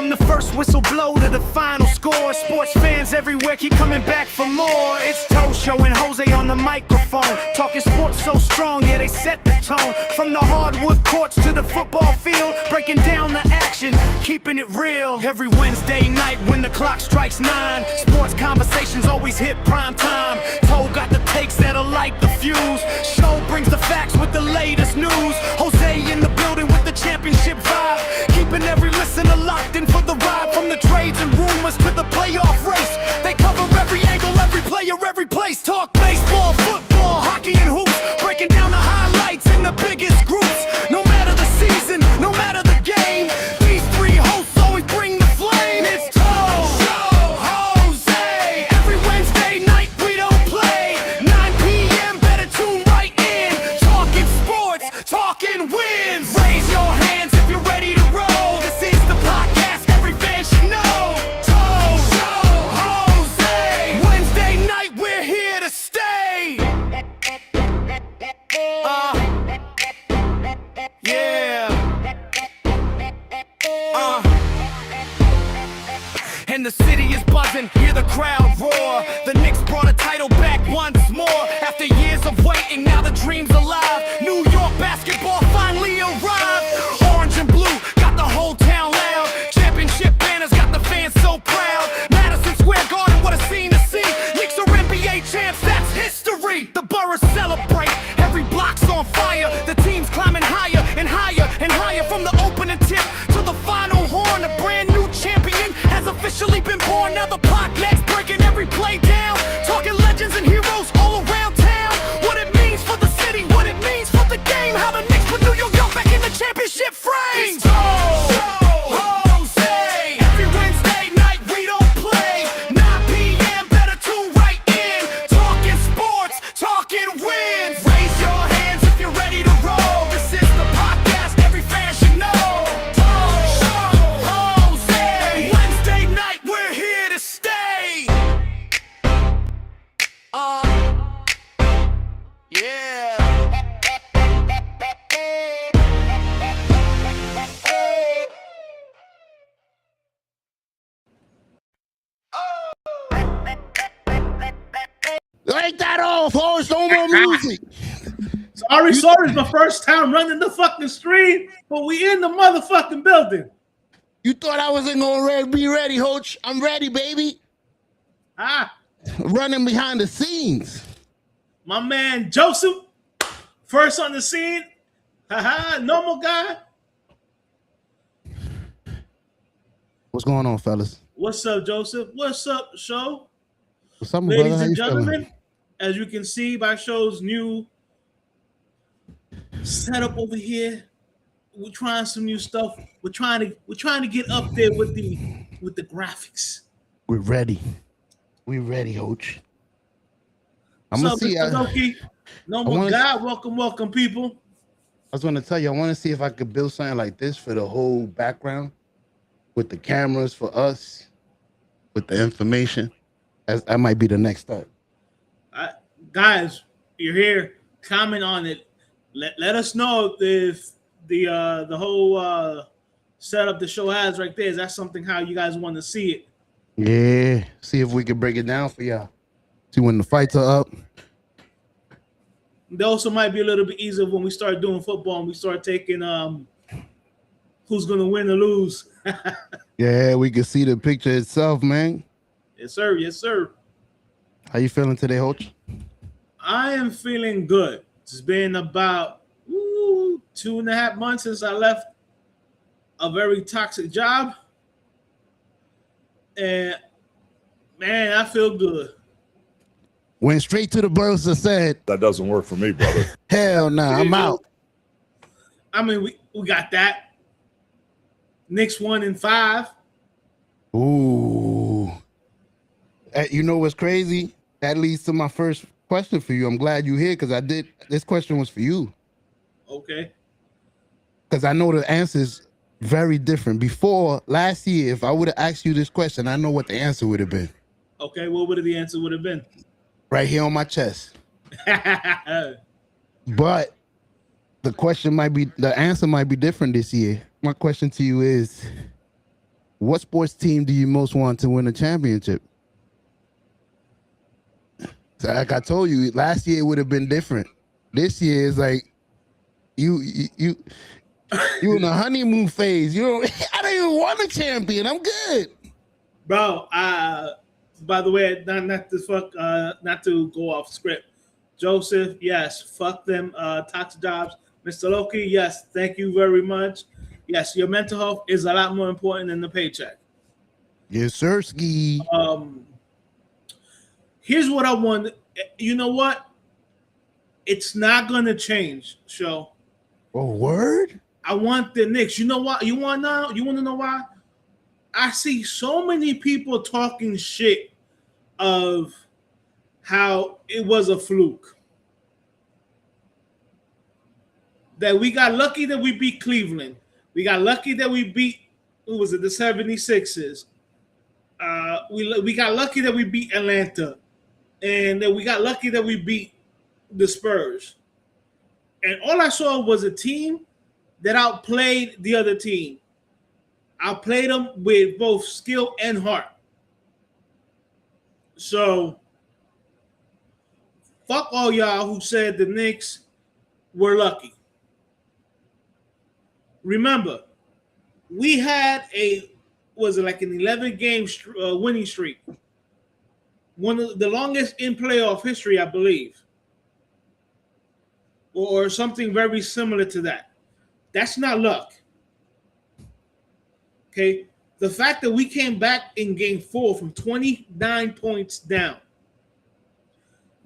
From the first whistle blow to the final score, sports fans everywhere keep coming back for more. It's Tosho and Jose on the microphone, talking sports so strong, yeah, they set the tone. From the hardwood courts to the football field, breaking down the action, keeping it real. Every Wednesday night when the clock strikes 9, sports conversations always hit prime time. Toe got the takes that'll light the fuse. Show brings the facts with the latest news. Jose in the building with the championship vibe, keeping every listener locked in for the ride. From the trades and rumors to the playoff race, they cover every angle, every player, every place. Talk baseball, football, hockey and hoops, breaking down the highlights in the biggest groups. No matter the season, no matter the game, these three hosts always bring the flame. It's Toe, Jose. Every Wednesday night we don't play. 9 p.m. better tune right in. Talking sports, talking wins. Raise your hands if you're ready to roll. This is the podcast every fan should know. Toe, Jose. Wednesday night we're here to stay. Yeah. And the city is buzzing, hear the crowd roar. The Knicks brought a title back once more. After years of waiting, now the dream's alive. New York basketball finally arrived. Orange and blue got the whole town loud. Championship banners got the fans so proud. Madison Square Garden, what a scene to see. Knicks are NBA champs, that's history. The boroughs celebrate, every block's on fire. The team's climbing higher and higher and higher. From the opening tip to the final horn, a brand new champion has officially been born. Now the podcast breaking every play down, talking legends and heroes all around town. What it means for the city, what it means for the game, how the Knicks put New York back in the championship frame. Jose, every Wednesday night we don't play. 9 p.m. better tune right in. Talking sports, talking wins. Raise your hands if you're ready to roll. This is the podcast every fan should know. Jose, Wednesday night we're here to stay. Yeah. Take that off, horse. No more music. Sorry, it's my first time running the fucking stream, but we in the motherfucking building. You thought I wasn't gonna be ready, Hoach? I'm ready, baby. Running behind the scenes. My man Joseph, first on the scene. Normal guy. What's going on, fellas? What's up, Joseph? What's up, show? What's up, Ladies brother? How and you gentlemen, feeling? as you can see by show's new setup over here, we're trying some new stuff. We're trying to get up there with the graphics. We're ready. We're ready, Hoach. I'm What's gonna up, see. Mr. Loki? Normal guy, welcome, people. I was gonna tell you. I want to see if I could build something like this for the whole background, with the cameras for us, with the information. That might be the next step. Guys, you're here. Comment on it. Let us know if the whole setup the show has right there, is that something how you guys want to see it? Yeah. See if we can break it down for y'all. See when the fights are up. It also might be a little bit easier when we start doing football and we start taking who's gonna win or lose. Yeah, we can see the picture itself, man. Yes, sir. Yes, sir. How you feeling today, Hoach? I am feeling good. It's been about 2.5 months since I left a very toxic job. And man, I feel good. Went straight to the birds and said, That doesn't work for me, brother. hell no, I'm out. I mean, we got that. Knicks 1-5. Ooh. You know what's crazy? That leads to my first question for you. I'm glad you're here because this question was for you. Okay. Because I know the answer's very different. Before, last year, if I would have asked you this question, I know what the answer would have been. Okay, what would the answer would have been? Right here on my chest. But the answer might be different this year. My question to you is, What sports team do you most want to win a championship? So like I told you, last year it would have been different. This year is like you in the honeymoon phase. I don't even want a champion. I'm good, bro. By the way, not to go off script. Joseph, yes, fuck them toxic jobs. Mr. Loki, yes, thank you very much. Yes, your mental health is a lot more important than the paycheck. Yes, sir, Ski. Here's what I want. You know what? It's not gonna change, Show. Oh, word? I want the Knicks. You know what? You want to know why? I see so many people talking shit of how it was a fluke. That we got lucky that we beat Cleveland. We got lucky that we beat, who was it, the 76ers. We got lucky that we beat Atlanta. And that we got lucky that we beat the Spurs. And all I saw was a team that outplayed the other team. Outplayed them with both skill and heart. So, fuck all y'all who said the Knicks were lucky. Remember, we had an 11-game winning streak. One of the longest in playoff history, I believe. Or something very similar to that. That's not luck. Okay? The fact that we came back in game 4 from 29 points down.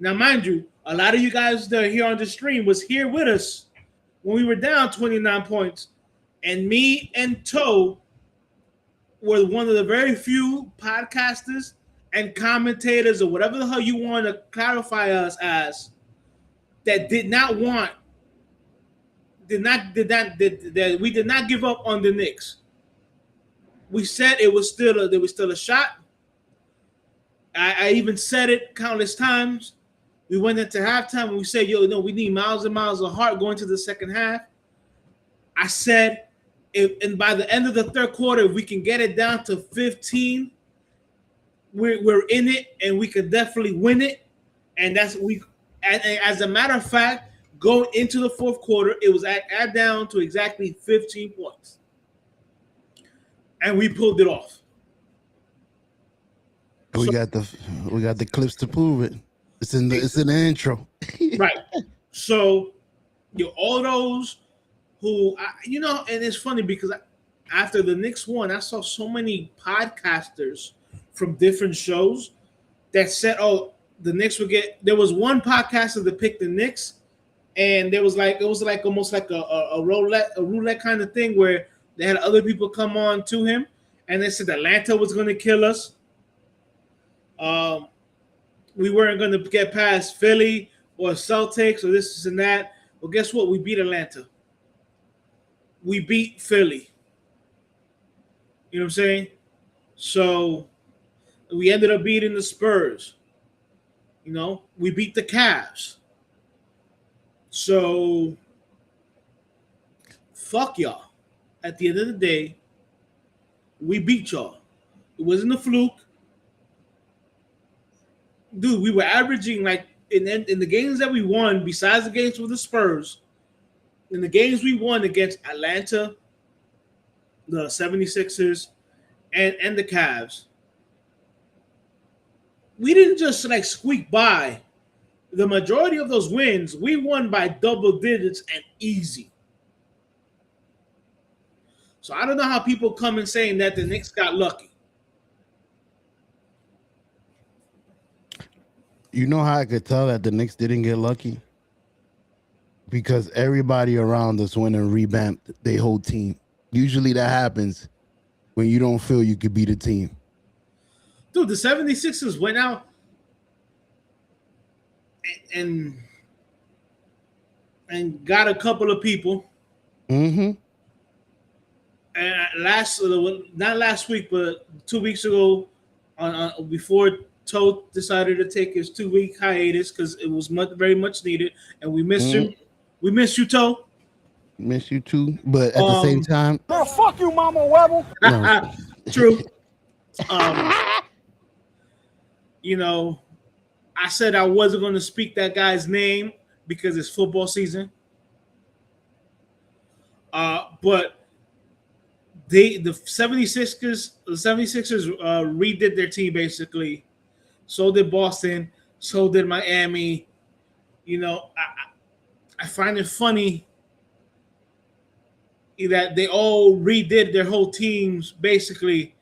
Now, mind you, a lot of you guys that are here on the stream was here with us when we were down 29 points. And me and Toe were one of the very few podcasters and commentators or whatever the hell you want to clarify us as that we did not give up on the Knicks. We said there was still a shot. I even said it countless times. We went into halftime and we said, we need miles and miles of heart going to the second half. I said, and by the end of the third quarter, if we can get it down to 15, we're in it and we could definitely win it. And as a matter of fact, going into the fourth quarter, it was at down to exactly 15 points. And we pulled it off. We got the clips to prove it. It's in the intro. Right. So all those who and it's funny because after the Knicks won, I saw so many podcasters from different shows that said, "Oh, the Knicks would get." There was one podcaster that picked the Knicks, and it was almost like a roulette kind of thing where they had other people come on to him, and they said Atlanta was going to kill us. We weren't going to get past Philly or Celtics or this and that. Well, guess what? We beat Atlanta. We beat Philly. You know what I'm saying? So we ended up beating the Spurs. We beat the Cavs. So fuck y'all. At the end of the day, we beat y'all. It wasn't a fluke. Dude, we were averaging in the games that we won, besides the games with the Spurs, in the games we won against Atlanta, the 76ers, and the Cavs, we didn't just squeak by. The majority of those wins, we won by double digits and easy. So I don't know how people come and saying that the Knicks got lucky. You know how I could tell that the Knicks didn't get lucky? Because everybody around us went and revamped their whole team. Usually that happens when you don't feel you could beat a team. Dude, the 76ers went out and got a couple of people. Mm-hmm. And not last week, but 2 weeks ago, before Toad decided to take his 2-week hiatus because it was very much needed, and we missed him. We miss you, Toad. Miss you too, but at the same time, Girl, fuck you, Mama Webble. no, True. Um, you know, I said I wasn't going to speak that guy's name because it's football season. But the 76ers redid their team basically. So did Boston. So did Miami. You know, I find it funny that they all redid their whole teams basically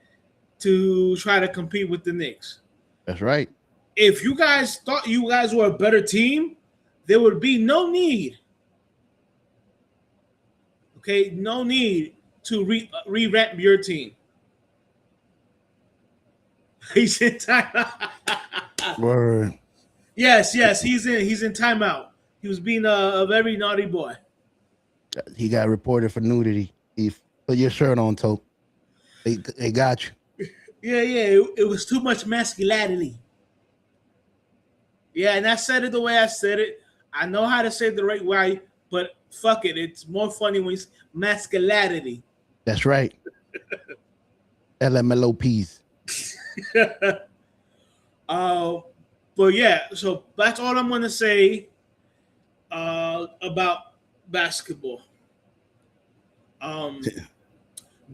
to try to compete with the Knicks. That's right. If you guys thought you guys were a better team, there would be no need. Okay, no need to revamp your team. He's in timeout. Word. Yes, he's in timeout. He was being a very naughty boy. He got reported for nudity. He put your shirt on, Toe. They got you. Yeah, it was too much masculinity. Yeah, and I said it the way I said it. I know how to say it the right way, but fuck it. It's more funny when it's masculinity. That's right. LMLOPs. But yeah, so that's all I'm gonna say about basketball.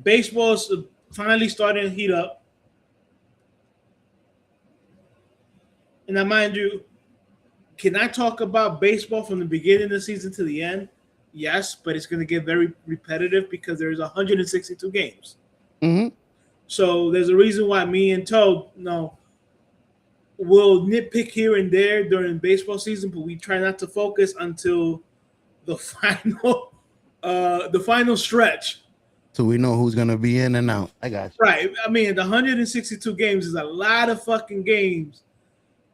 Baseball's finally starting to heat up. And now, mind you, can I talk about baseball from the beginning of the season to the end? Yes, but it's going to get very repetitive because there's 162 games. Mm-hmm. So there's a reason why me and Toad, will nitpick here and there during baseball season, but we try not to focus until the final stretch. So we know who's gonna be in and out. I got you. Right. I mean, the 162 games is a lot of fucking games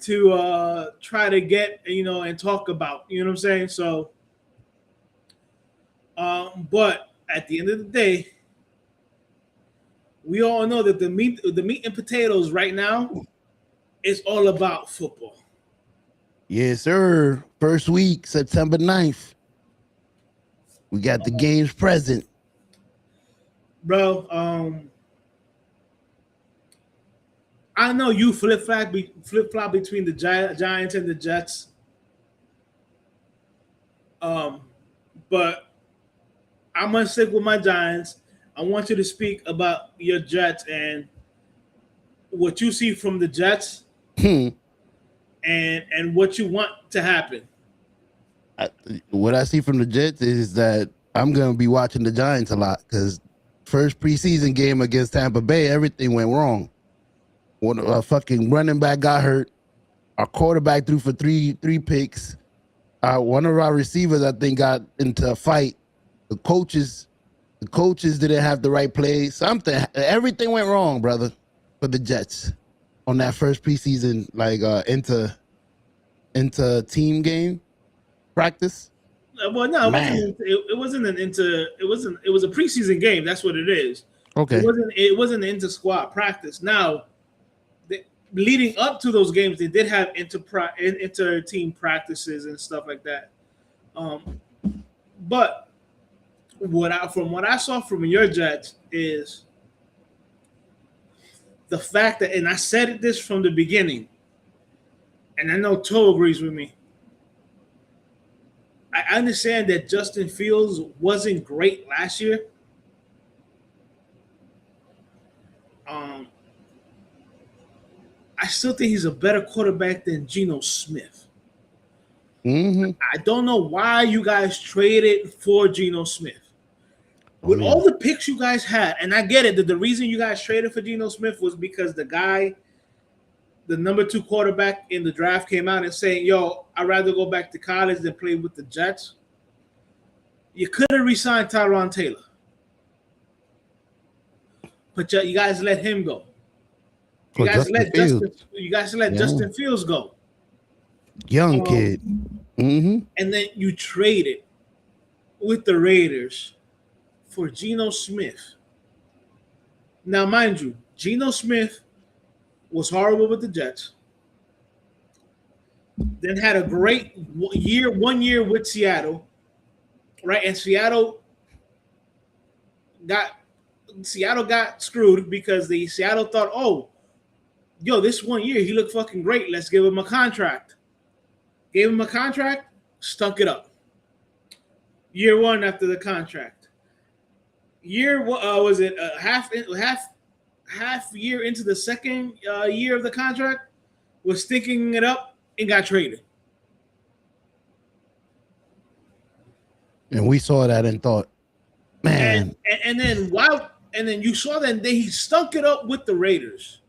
to try to get, and talk about. You know what I'm saying? So, but at the end of the day, we all know that the meat and potatoes right now is all about football. Yes, sir. First week, September 9th. We got the games present. Bro, I know you flip-flop between the Giants and the Jets. But I'm going to stick with my Giants. I want you to speak about your Jets and what you see from the Jets and what you want to happen. What I see from the Jets is that I'm going to be watching the Giants a lot because first preseason game against Tampa Bay, everything went wrong. A fucking running back got hurt. Our quarterback threw for three picks. One of our receivers, I think, got into a fight. The coaches didn't have the right play. Everything went wrong, brother, for the Jets on that first preseason, into team game practice. Well, no, it wasn't it was a preseason game. That's what it is. Okay. It wasn't an inter-squad practice. Now, leading up to those games, they did have inter-team practices and stuff like that. But from what I saw from your Jets is the fact that, and I said this from the beginning, and I know Toe agrees with me. I understand that Justin Fields wasn't great last year. I still think he's a better quarterback than Geno Smith. Mm-hmm. I don't know why you guys traded for Geno Smith. With all the picks you guys had, and I get it, that the reason you guys traded for Geno Smith was because the guy, the number 2 quarterback in the draft, came out and saying, yo, I'd rather go back to college than play with the Jets. You could have re-signed Tyron Taylor. But you guys let him go. You guys let Justin Fields go. Young kid. Mm-hmm. And then you traded with the Raiders for Geno Smith. Now, mind you, Geno Smith was horrible with the Jets. Then had a great 1 year with Seattle, right? And Seattle got Seattle got screwed because the Seattle thought, oh, yo, this 1 year he looked fucking great. Let's give him a contract. Gave him a contract, stunk it up. Year one after the contract. Year was it half year into the second year of the contract, was stinking it up and got traded. And we saw that and thought, man. And then you saw that he stunk it up with the Raiders.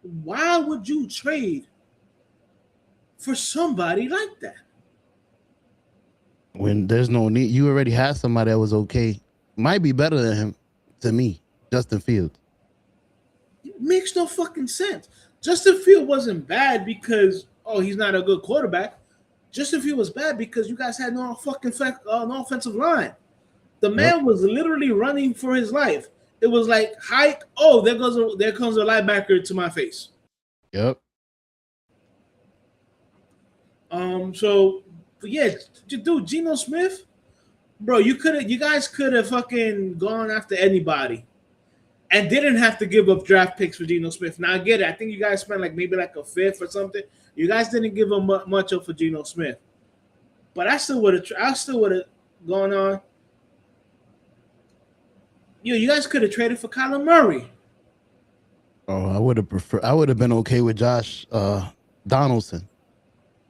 Why would you trade for somebody like that? When there's no need, you already had somebody that was okay. Might be better than him to me, Justin Fields. It makes no fucking sense. Justin Fields wasn't bad because, he's not a good quarterback. Justin Fields was bad because you guys had no fucking no offensive line. The man was literally running for his life. It was like, hike, there comes a linebacker to my face. Yep. So, yeah, dude, Geno Smith, bro, you guys could have fucking gone after anybody and didn't have to give up draft picks for Geno Smith. Now, I get it. I think you guys spent maybe a fifth or something. You guys didn't give him much up for Geno Smith. But I still would have gone on. You guys could have traded for Kyler Murray. Oh, I would have been okay with Josh Donaldson.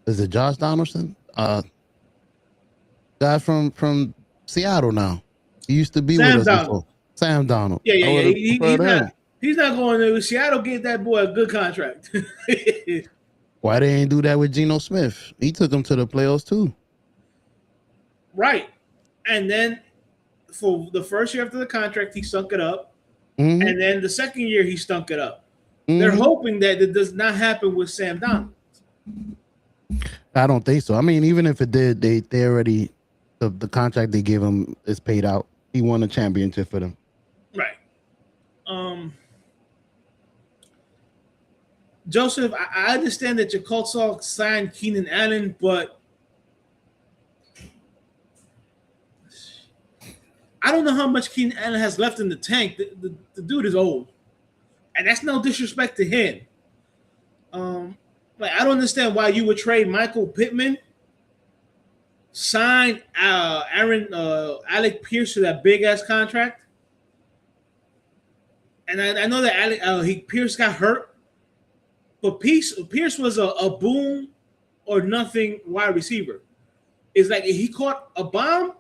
Is it Josh Donaldson? Guy from Seattle now. He used to be with us before. Sam Donald. Yeah. He's not going to Seattle. Get that boy a good contract. Why they ain't do that with Geno Smith? He took him to the playoffs too. Right. And then for the first year after the contract, he stunk it up. Mm-hmm. And then the second year, he stunk it up. Mm-hmm. They're hoping that it does not happen with Sam Donald. I don't think so. I mean, even if it did, they already, the contract they gave him is paid out. He won a championship for them. Right. Joseph, I understand that your Colts signed Keenan Allen, but I don't know how much Keenan Allen has left in the tank. The dude is old, and that's no disrespect to him. I don't understand why you would trade Michael Pittman, sign Alec Pierce to that big ass contract, and I know that Pierce got hurt, but Pierce was a boom or nothing wide receiver. It's like he caught a bomb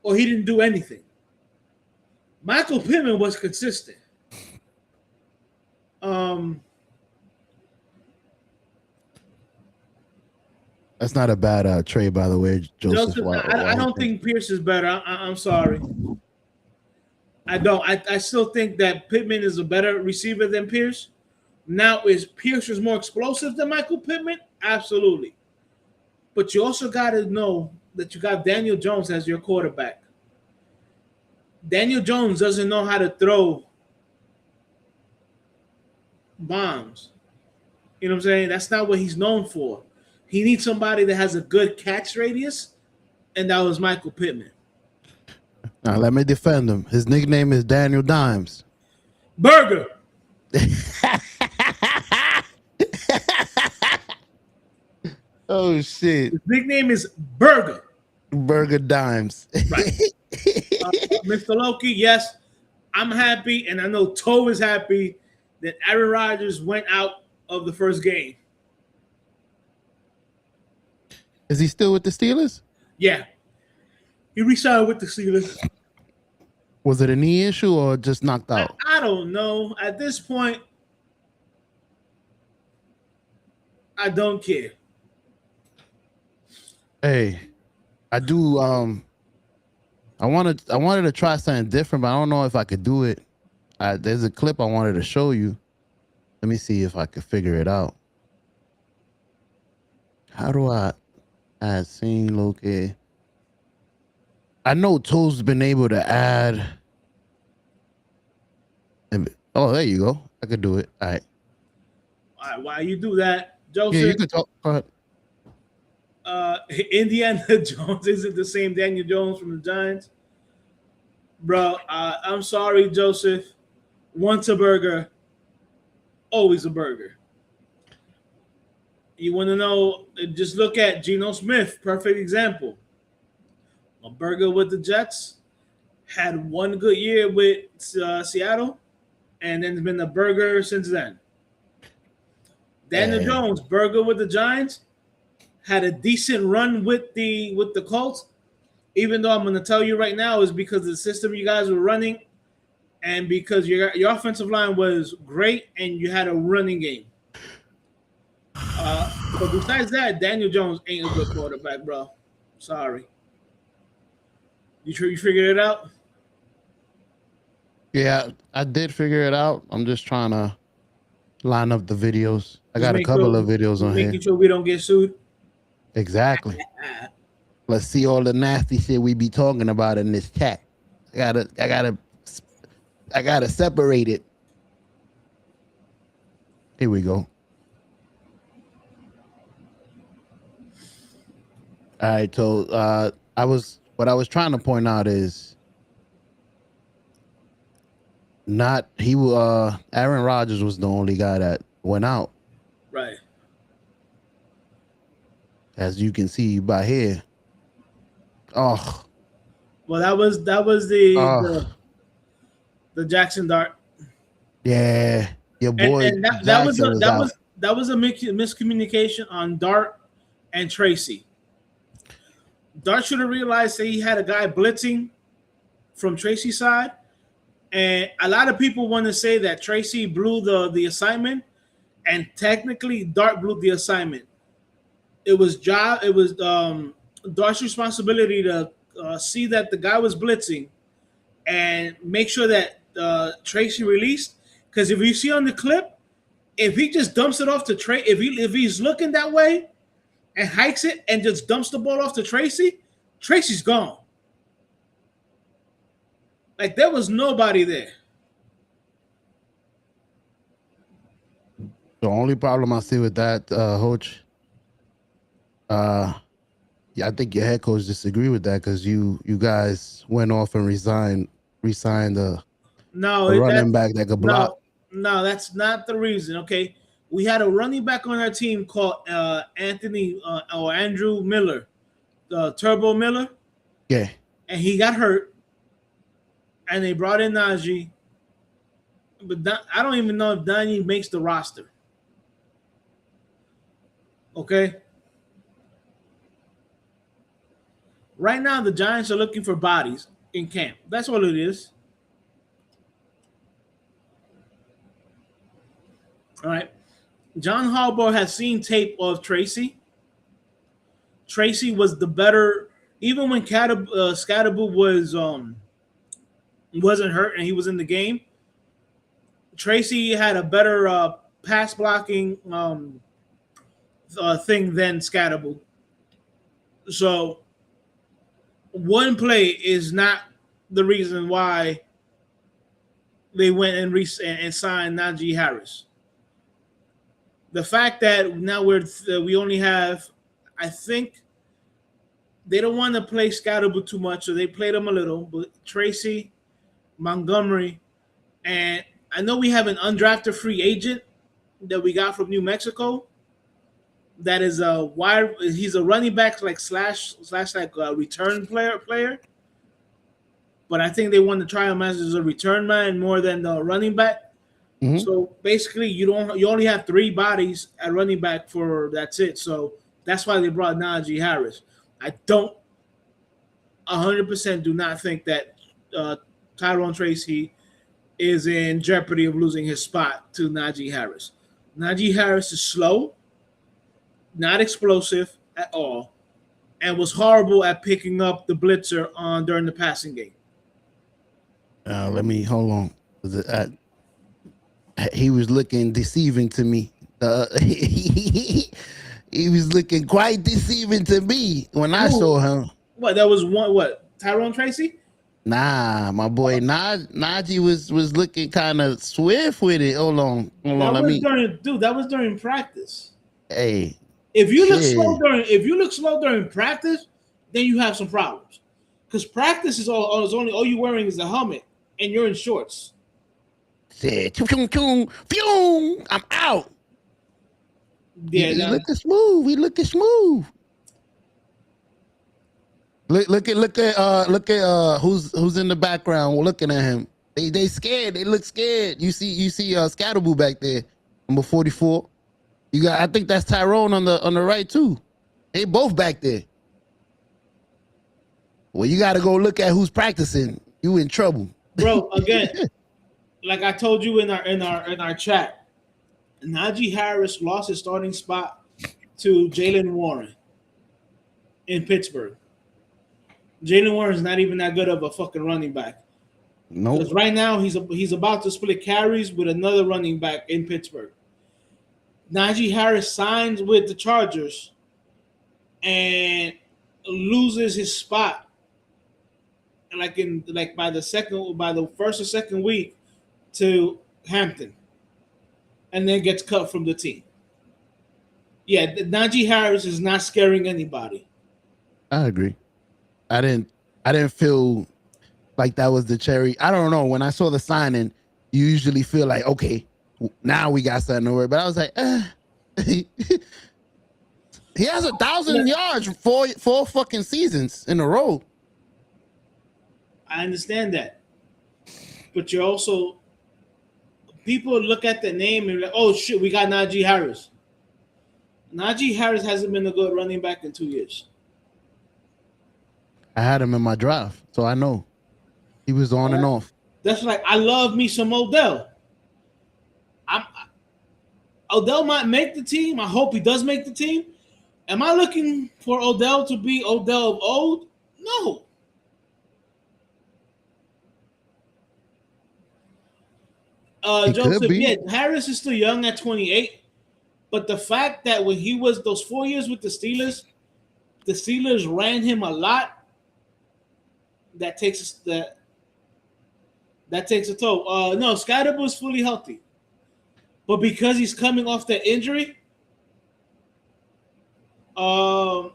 or he didn't do anything. Michael Pittman was consistent. That's not a bad trade, by the way, Joseph. I don't think Pierce is better. I'm sorry. I don't. I still think that Pittman is a better receiver than Pierce. Now, is Pierce more explosive than Michael Pittman? Absolutely. But you also got to know that you got Daniel Jones as your quarterback. Daniel Jones doesn't know how to throw bombs. You know what I'm saying? That's not what he's known for. He needs somebody that has a good catch radius, and that was Michael Pittman. Now, let me defend him. His nickname is Daniel Dimes. Burger. Oh, shit. His nickname is Burger. Burger Dimes. Right. Mr. Loki, yes, I'm happy, and I know Toe is happy that Aaron Rodgers went out of the first game. Is he still with the Steelers? Yeah. He re-signed with the Steelers. Was it a knee issue or just knocked out? I don't know. At this point, I don't care. Hey, I do. I wanted to try something different, but I don't know if I could do it. There's a clip I wanted to show you. Let me see if I could figure it out. How do I add scene locate? I know Toe's been able to add. Oh, there you go. I could do it. All right. While you do that, Joseph. Yeah, you can talk. Go ahead. Indiana Jones isn't the same Daniel Jones from the Giants. Bro, I'm sorry, Joseph. Once a burger, always a burger. You want to know? Just look at Geno Smith, perfect example. A burger with the Jets, had one good year with Seattle, and then it's been a burger since then. Daniel Jones, burger with the Giants, had a decent run with the Colts. Even though I'm going to tell you right now is because of the system you guys were running, and because your offensive line was great and you had a running game. But besides that, Daniel Jones ain't a good quarterback, bro. Sorry. You figured it out? Yeah, I did figure it out. I'm just trying to line up the videos. I got a couple of videos on here. Making sure we don't get sued. Exactly. Let's see all the nasty shit we be talking about in this chat. I gotta separate it. Here we go. All right, so what I was trying to point out is Aaron Rodgers was the only guy that went out. Right. As you can see by here. Oh. Well, that was the Jackson Dart. Yeah, your boy. And that was a miscommunication on Dart and Tracy. Dart should have realized that he had a guy blitzing from Tracy's side, and a lot of people want to say that Tracy blew the assignment, and technically Dart blew the assignment. It was Dart's responsibility to see that the guy was blitzing and make sure that Tracy released. Because if you see on the clip, if he just dumps it off to Tracy, if he's looking that way and hikes it and just dumps the ball off to Tracy, Tracy's gone. Like, there was nobody there. The only problem I see with that, Hoach, yeah, I think your head coach disagree with that because you guys went off and resigned the running back that could block. No, that's not the reason. Okay, we had a running back on our team called Andrew Miller, Turbo Miller. Yeah, and he got hurt, and they brought in Najee. But I don't even know if Najee makes the roster. Okay. Right now, the Giants are looking for bodies in camp. That's what it is. All right. John Harbaugh has seen tape of Tracy. Tracy was the better, even when Scatterboo wasn't hurt and he was in the game. Tracy had a better pass blocking thing than Scatterboo. So one play is not the reason why they went and signed Najee Harris. The fact that now we only have, I think they don't want to play Scatterboo too much, so they played him a little. But Tracy, Montgomery, and I know we have an undrafted free agent that we got from New Mexico. That is he's a running back slash like a return player. But I think they want to try him as a return man more than the running back. Mm-hmm. So basically, you only have 3 bodies at running back that's it. So that's why they brought Najee Harris. I don't 100% do not think that Tyrone Tracy is in jeopardy of losing his spot to Najee Harris. Najee Harris is slow, not explosive at all, and was horrible at picking up the blitzer during the passing game. Let me hold on. He was looking deceiving to me. He was looking quite deceiving to me when I saw him. What? That was one. What? Tyrone Tracy? Nah, my boy Najee was looking kind of swift with it. Hold on. That was during practice. Hey. If you look slow during practice, then you have some problems. Because practice is all you're wearing is a helmet, and you're in shorts. Said, phew, I'm out. Yeah, he looking smooth. He looking smooth. Look at who's in the background looking at him. They scared. They look scared. You see Scatterboo back there, number 44. You got, I think that's Tyrone on the right too. They both back there. Well, you got to go look at who's practicing. You in trouble, bro. Again, like I told you in our chat, Najee Harris lost his starting spot to Jaylen Warren in Pittsburgh. Jaylen Warren is not even that good of a fucking running back. No, because right now he's about to split carries with another running back in Pittsburgh. Najee Harris signs with the Chargers and loses his spot by the first or second week to Hampton, and then gets cut from the team. Yeah, Najee Harris is not scaring anybody. I agree. I didn't feel like that was the cherry. I don't know. When I saw the signing, you usually feel like, okay, now we got something to worry. But I was like, he has 1,000 yards for 4 fucking seasons in a row. I understand that, but you're also, people look at the name and like, oh shit, we got Najee Harris. Najee Harris hasn't been a good running back in 2 years. I had him in my draft, so I know he was on and off. That's like, I love me some Odell. Odell might make the team. I hope he does make the team. Am I looking for Odell to be Odell of old? No. Joseph, yeah, Harris is still young at 28, but the fact that when he was those 4 years with the Steelers ran him a lot. That takes a toll. No, Scottaboo is fully healthy, but because he's coming off that injury, so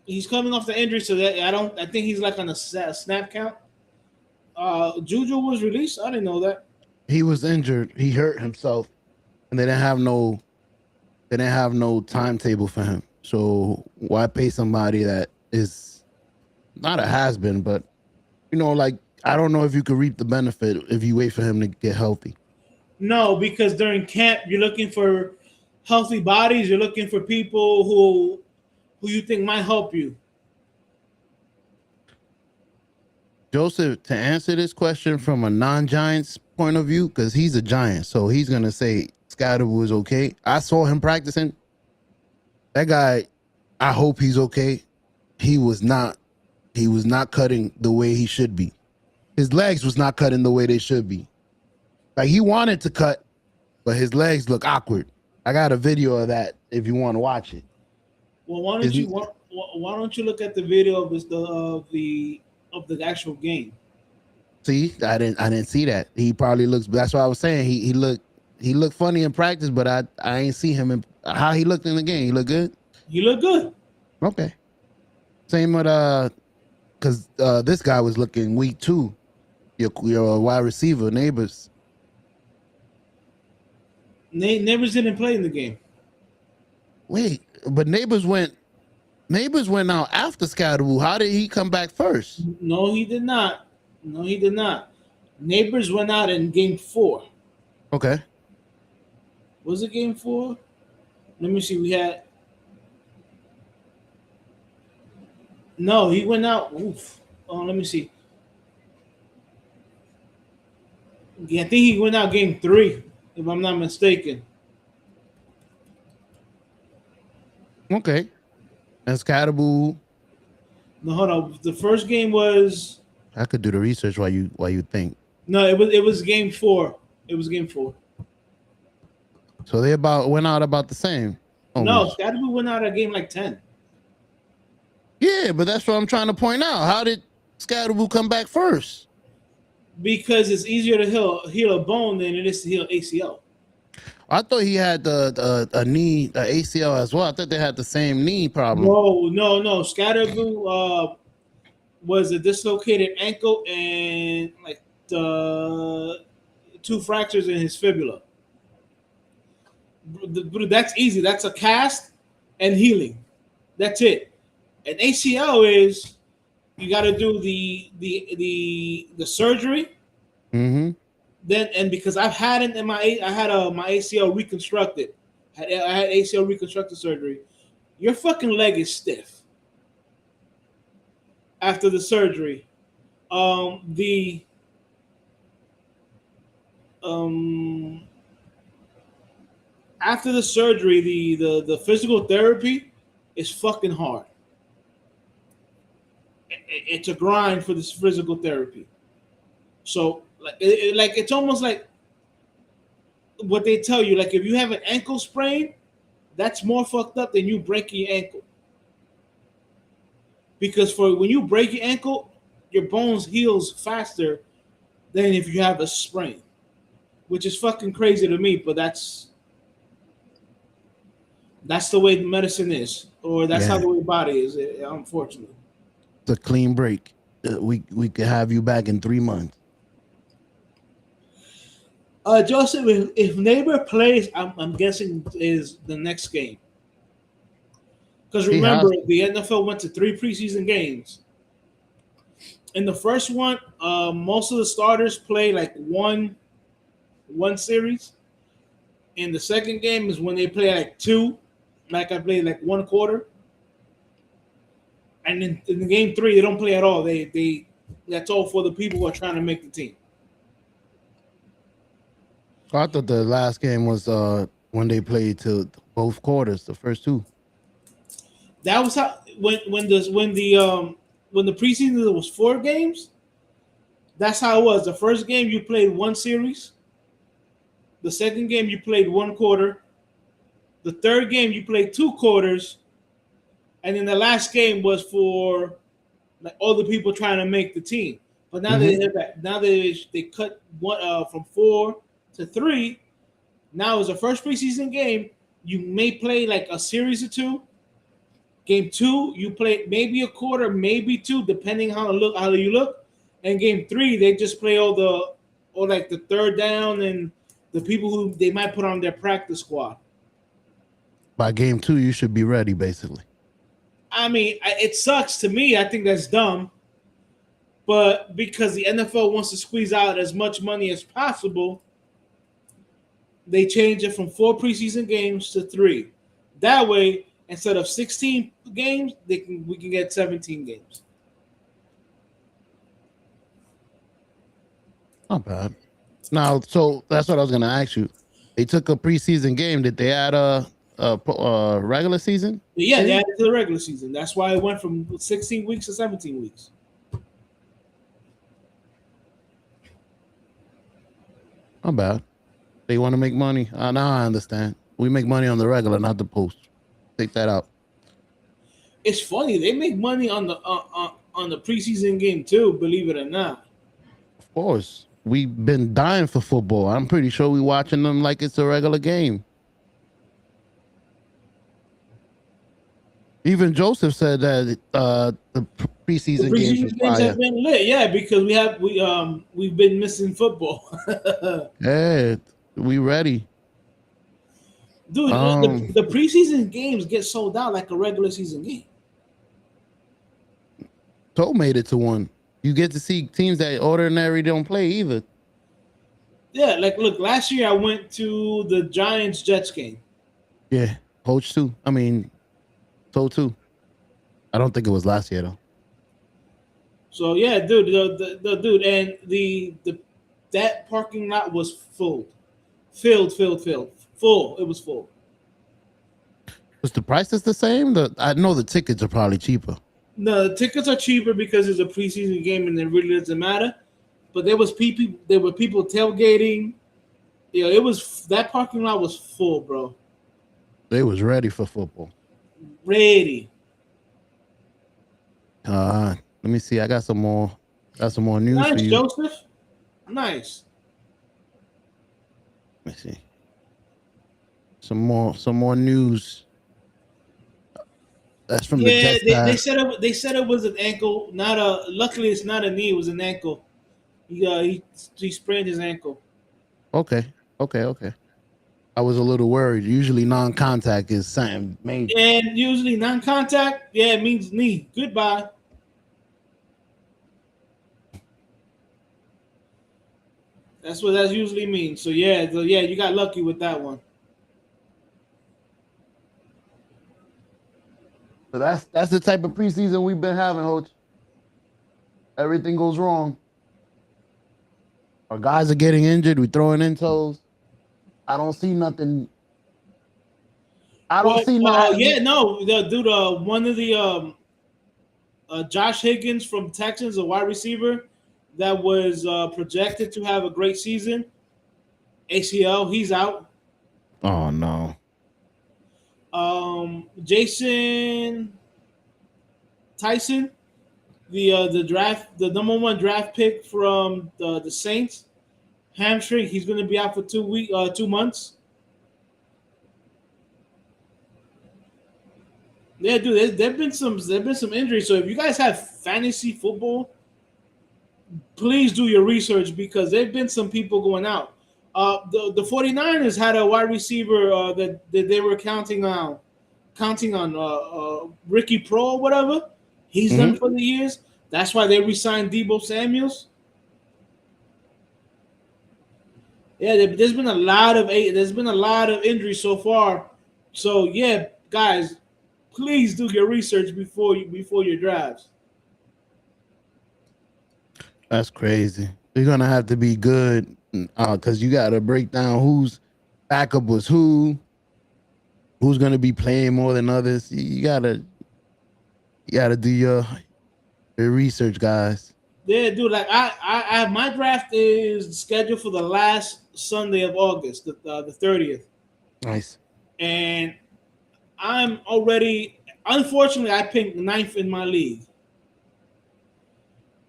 that I think he's like on a snap count. Juju was released. I didn't know that. He was injured. He hurt himself, and they didn't have no timetable for him. So why pay somebody that is not a has-been, but like, I don't know if you could reap the benefit if you wait for him to get healthy. No, because during camp you're looking for healthy bodies. You're looking for people who you think might help you. Joseph, to answer this question from a non-Giants point of view, because he's a Giant, so he's gonna say Scottaboo is okay. I saw him practicing. That guy, I hope he's okay. He was not cutting the way he should be. His legs was not cutting the way they should be. Like, he wanted to cut, but his legs look awkward. I got a video of that if you want to watch it. Well, why don't you look at the video of the actual game? See, I didn't see that. He probably looks. That's what I was saying. He looked funny in practice, but I ain't see him in how he looked in the game. He looked good. He looked good. Okay. Same with because this guy was looking weak too. Your wide receiver, Neighbors. Neighbors didn't play in the game. Wait, but Neighbors went out after Scottaboo. How did he come back first? No, he did not. Neighbors went out in game 4. Okay. Was it game 4? Let me see. No, he went out. Oof. Oh, let me see. Yeah, I think he went out game 3, if I'm not mistaken. Okay. And Scottaboo. No, hold on. The first game was. I could do the research while you think. No, it was game 4. It was game 4. So they went out about the same. Almost. No, Scottaboo went out at game like 10. Yeah, but that's what I'm trying to point out. How did Scottaboo come back first? Because it's easier to heal a bone than it is to heal ACL. I thought he had the ACL as well. I thought they had the same knee problem. No. Scottaboo was a dislocated ankle and like the 2 fractures in his fibula. That's easy. That's a cast and healing. That's it. An ACL is you got to do the surgery. Mm-hmm. Then and because I've had it in my ACL reconstructed. I had ACL reconstructive surgery. Your fucking leg is stiff after the surgery. The after the surgery, the physical therapy is fucking hard. It's a grind for this physical therapy. So like it's almost like what they tell you. Like if you have an ankle sprain, that's more fucked up than you breaking your ankle. Because for when you break your ankle, your bones heals faster than if you have a sprain, which is fucking crazy to me. But that's the way medicine is, or that's how the way body is. Unfortunately, it's a clean break. We could have you back in 3 months. Joseph, if Neighbor plays, I'm guessing is the next game. Because remember, the NFL went to 3 preseason games. In the first one, most of the starters play like one series. In the second game is when they play like 2, like I played like 1 quarter. And in the game 3, they don't play at all. They that's all for the people who are trying to make the team. I thought the last game was when they played to both quarters, the first 2. That was how when the preseason was 4 games. That's how it was. The first game you played 1 series. The second game you played 1 quarter. The third game you played 2 quarters, and then the last game was for like all the people trying to make the team. But now they cut one from 4 to 3. Now it's the first preseason game. You may play like a series or 2. Game 2, you play maybe a quarter, maybe 2, depending how you look. And game 3, they just play all like the third down and the people who they might put on their practice squad. By game 2, you should be ready, basically. I mean, it sucks to me. I think that's dumb. But because the NFL wants to squeeze out as much money as possible, they change it from 4 preseason games to 3. That way, instead of 16 games, we can get 17 games. Not bad. Now, so that's what I was going to ask you. They took a preseason game. Did they add a regular season? Yeah, they added to the regular season. That's why it went from 16 weeks to 17 weeks. Not bad. They want to make money. Now I understand. We make money on the regular, not the post. Take that out. It's funny. They make money on the preseason game too, believe it or not. Of course. We've been dying for football. I'm pretty sure we're watching them like it's a regular game. Even Joseph said that the preseason games have been lit, yeah, because we've been missing football. Yeah, we ready. Dude, the preseason games get sold out like a regular season game. Toe made it to one. You get to see teams that ordinary don't play either. Yeah, like look, last year I went to the Giants-Jets game. Yeah, coach too. I mean, toe too. I don't think it was last year though. So yeah, dude, the dude, and that parking lot was filled. It was full. Was the prices the same? I know the tickets are probably cheaper. No, the tickets are cheaper because it's a preseason game and it really doesn't matter. But there were people tailgating. You know, that parking lot was full, bro. They was ready for football. Ready. Let me see. I got some more news nice, for you. Joseph. Nice. Let me see. Some more news. That's from the Yeah, Jets they side. said it was an ankle, not a. Luckily, it's not a knee. It was an ankle. He sprained his ankle. Okay. I was a little worried. Usually non-contact is something major. And usually non-contact, yeah, it means knee. Goodbye. That's what that usually means. So yeah, you got lucky with that one. So that's the type of preseason we've been having, Hoach. Everything goes wrong. Our guys are getting injured. We throwing in toes. I don't see nothing. I don't Well, see nothing. yeah, no, dude, one of the Josh Higgins from Texans, a wide receiver that was projected to have a great season. ACL, he's out. Oh no. Jason Tyson, the number one draft pick from the Saints, hamstring. He's going to be out for 2 months. Yeah, dude, there've been some injuries. So if you guys have fantasy football, please do your research because there've been some people going out. The 49ers had a wide receiver that they were counting on Ricky Pro or whatever. He's done for the years. That's why they re-signed Debo Samuels. Yeah, there's been a lot of injuries so far. So yeah, guys, please do your research before your drafts. That's crazy. You're gonna have to be good because you got to break down whose backup was who's gonna be playing more than others. You gotta do your research, guys. Yeah, dude. Like I my draft is scheduled for the last Sunday of August, the 30th, Nice. and I'm already. Unfortunately, I picked ninth in my league,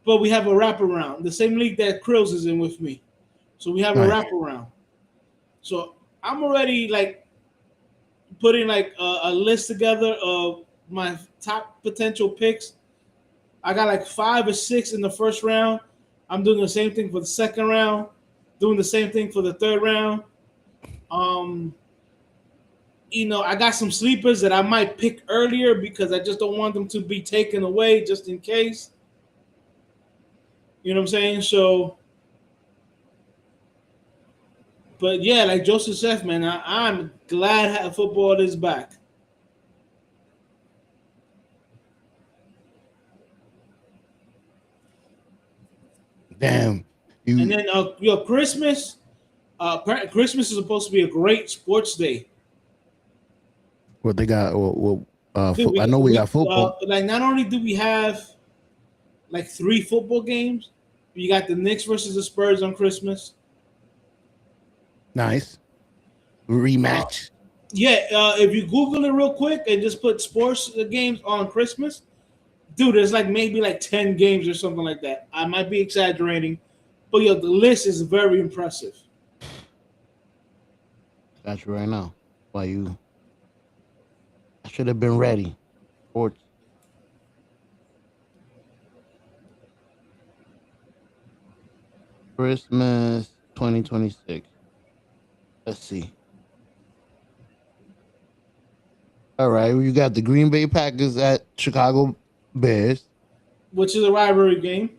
but we have a wraparound, the same league that Krills is in with me. So we have a wraparound. So I'm already like putting like a list together of my top potential picks. I got like 5 or 6 in the first round. I'm doing the same thing for the second round. Doing the same thing for the third round. I got some sleepers that I might pick earlier because I just don't want them to be taken away just in case. You know what I'm saying? So, but yeah, like Joseph said, man, I'm glad football is back. Damn. And then Christmas. Christmas is supposed to be a great sports day. What they got? Dude, I know we got football. Like not only do we have like 3 football games, you got the Knicks versus the Spurs on Christmas. Nice. Rematch. If you Google it real quick and just put sports games on Christmas, dude, there's like maybe like 10 games or something like that. I might be exaggerating, but the list is very impressive. Got you right now. I should have been ready. Sports. Christmas 2026. Let's see. All right, you got the Green Bay Packers at Chicago Bears, which is a rivalry game.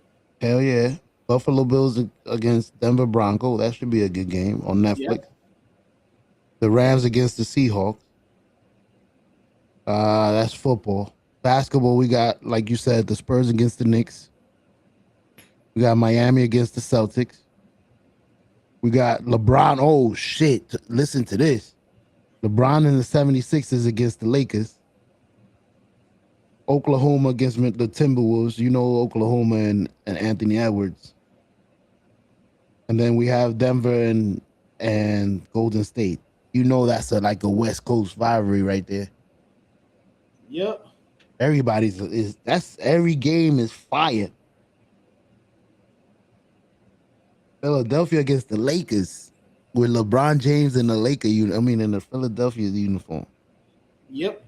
Hell yeah. Buffalo Bills against Denver Broncos. That should be a good game on Netflix. Yep. The Rams against the Seahawks. That's football. Basketball, we got, like you said, the Spurs against the Knicks. We got Miami against the Celtics. We got LeBron. Oh, shit. Listen to this. LeBron and the 76ers against the Lakers. Oklahoma against the Timberwolves. You know Oklahoma and Anthony Edwards. And then we have Denver and Golden State. You know that's like a West Coast rivalry right there. Yep. Every game is fire. Philadelphia against the Lakers with LeBron James in the in the Philadelphia uniform. Yep.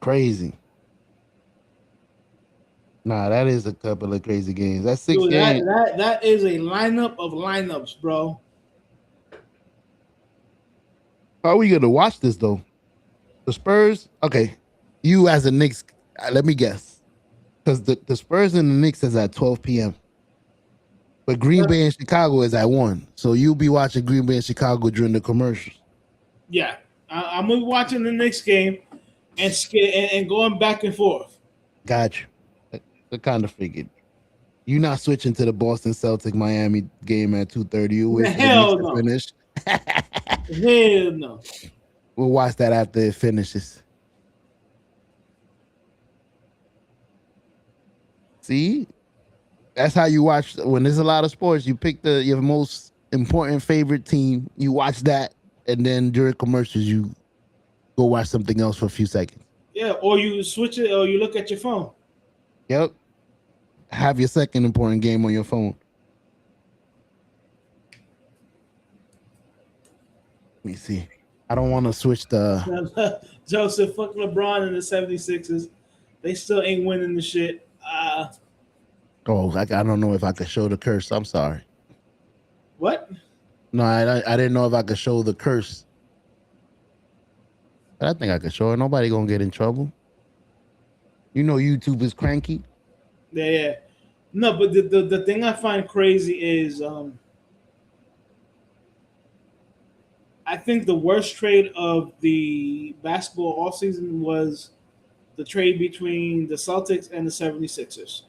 Crazy. Nah, that is a couple of crazy games. That's six Dude, games. that is a lineup of lineups, bro. How are we gonna watch this though? The Spurs. Okay, you as a Knicks. Let me guess, because the Spurs and the Knicks is at 12 p.m. But Green Bay and Chicago is at 1. So you'll be watching Green Bay and Chicago during the commercials. Yeah, I'm gonna be watching the next game and going back and forth. Got you. I kind of figured. You not switching to the Boston Celtic Miami game at 2:30. You wait for the Knicks Hell to no. finish. Hell no. We'll watch that after it finishes. See? That's how you watch when there's a lot of sports. You pick your most important favorite team, you watch that, and then during commercials, you go watch something else for a few seconds. Yeah, or you switch it, or you look at your phone. Yep. Have your second important game on your phone. Let me see. I don't want to switch the. Joseph, fuck LeBron and the 76ers. They still ain't winning the shit. Oh, I don't know if I could show the curse. I'm sorry. What? No, I didn't know if I could show the curse. But I think I could show it. Nobody gonna get in trouble. You know YouTube is cranky. Yeah. No, but the thing I find crazy is I think the worst trade of the basketball offseason was the trade between the Celtics and the 76ers.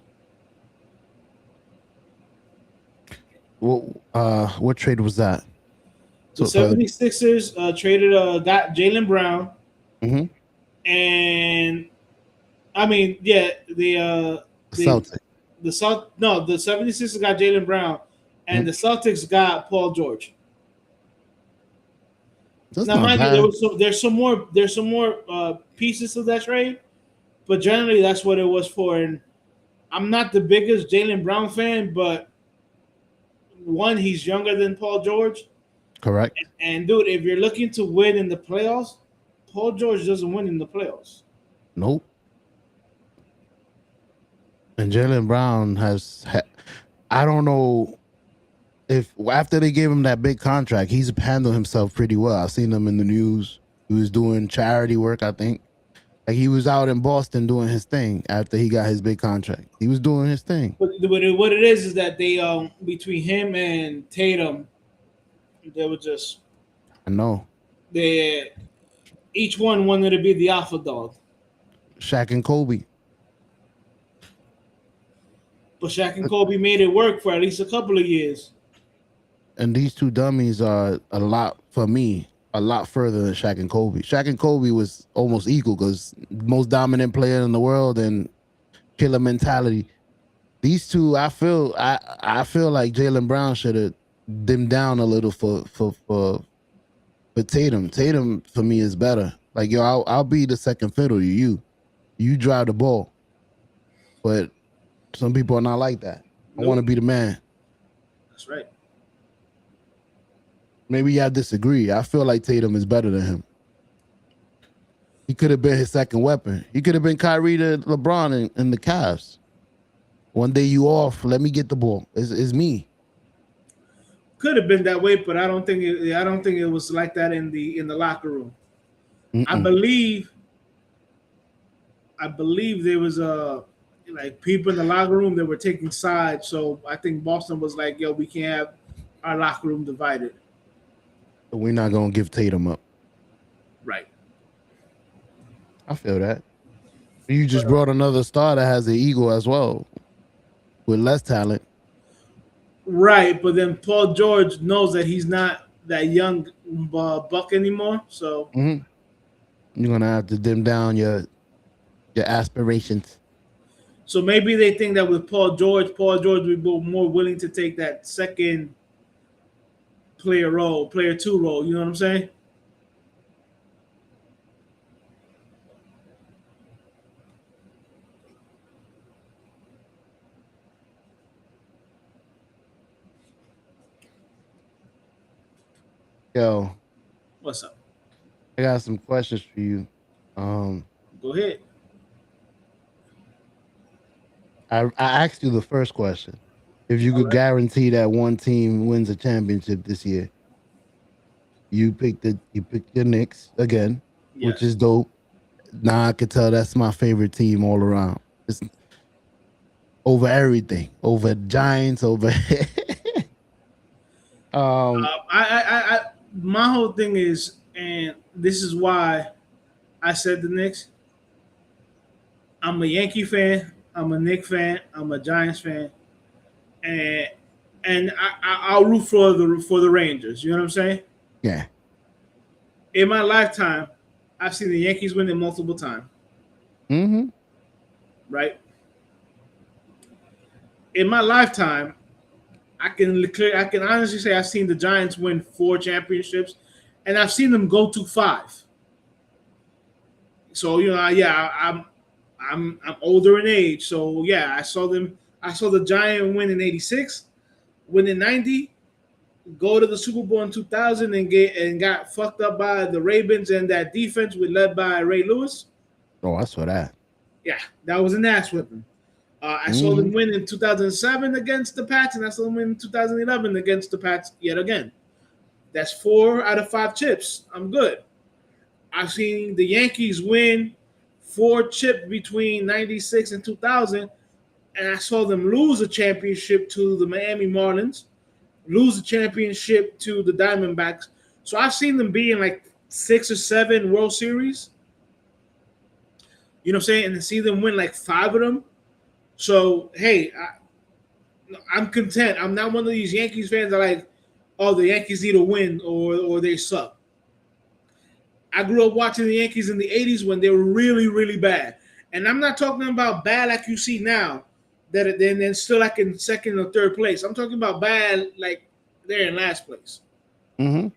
What trade was that? The 76ers traded got Jaylen Brown. Mm-hmm. And I mean, yeah, the 76ers got Jaylen Brown and the Celtics got Paul George. That's now, mind you, there's some more pieces of that trade, but generally that's what it was for. And I'm not the biggest Jaylen Brown fan, but one, he's younger than Paul George. Correct. And dude, if you're looking to win in the playoffs, Paul George doesn't win in the playoffs. Nope. And Jaylen Brown I don't know if after they gave him that big contract, he's handled himself pretty well. I've seen him in the news. He was doing charity work, I think. Like he was out in Boston doing his thing after he got his big contract. He was doing his thing. But what it is that they between him and Tatum, they were just. I know. They each one wanted to be the alpha dog. Shaq and Kobe. But Shaq and Kobe made it work for at least a couple of years. And these two dummies are a lot further than Shaq and Kobe. Shaq and Kobe was almost equal because most dominant player in the world and killer mentality. These two, I feel like Jaylen Brown should have dimmed down a little for Tatum. Tatum for me is better. Like yo, I'll be the second fiddle to you. You drive the ball, but some people are not like that. I want to be the man. That's right. Maybe y'all disagree. I feel like Tatum is better than him. He could have been his second weapon. He could have been Kyrie to LeBron in the Cavs. One day you off, let me get the ball. It's me. Could have been that way, but I don't think it was like that in the locker room. Mm-mm. I believe there was like people in the locker room that were taking sides. So I think Boston was like, "Yo, we can't have our locker room divided." We're not gonna give Tatum up. Right. I feel that. You just brought another star that has an ego as well, with less talent. Right, but then Paul George knows that he's not that young buck anymore. So you're gonna have to dim down your aspirations. So maybe they think that with Paul George would be more willing to take that second player two role. You know what I'm saying? Yo, What's up? I got some questions for you. Go ahead. I asked you the first question. If you could guarantee that one team wins a championship this year, you picked your Knicks again, which Yes. is dope. Now I could tell that's my favorite team all around. It's over everything, over Giants, over My whole thing is, and this is why I said the Knicks. I'm a Yankee fan. I'm a Knicks fan. I'm a Giants fan, and I'll root for the Rangers. You know what I'm saying? yeah. In my lifetime, I've seen the Yankees win it multiple times. Mm-hmm. Right? In my lifetime, I can honestly say I've seen the Giants win 4 championships, and I've seen them go to 5. So I'm older in age. So yeah, I saw them. I saw the Giant win in '86, win in '90, go to the Super Bowl in 2000, and got fucked up by the Ravens and that defense led by Ray Lewis. Oh, I saw that. Yeah, that was an ass whipping. I saw them win in 2007 against the Pats, and I saw them win in 2011 against the Pats yet again. That's 4 out of 5 chips. I'm good. I've seen the Yankees win 4 chips between 96 and 2000, and I saw them lose a championship to the Miami Marlins, lose a championship to the Diamondbacks. So I've seen them be in like 6 or 7 World Series. You know what I'm saying? And to see them win like 5 of them. So, hey, I'm content. I'm not one of these Yankees fans that are like, oh, the Yankees need a win or they suck. I grew up watching the Yankees in the 80s when they were really, really bad. And I'm not talking about bad like you see now, that then still like in 2nd or 3rd place. I'm talking about bad like they're in last place. Mm-hmm.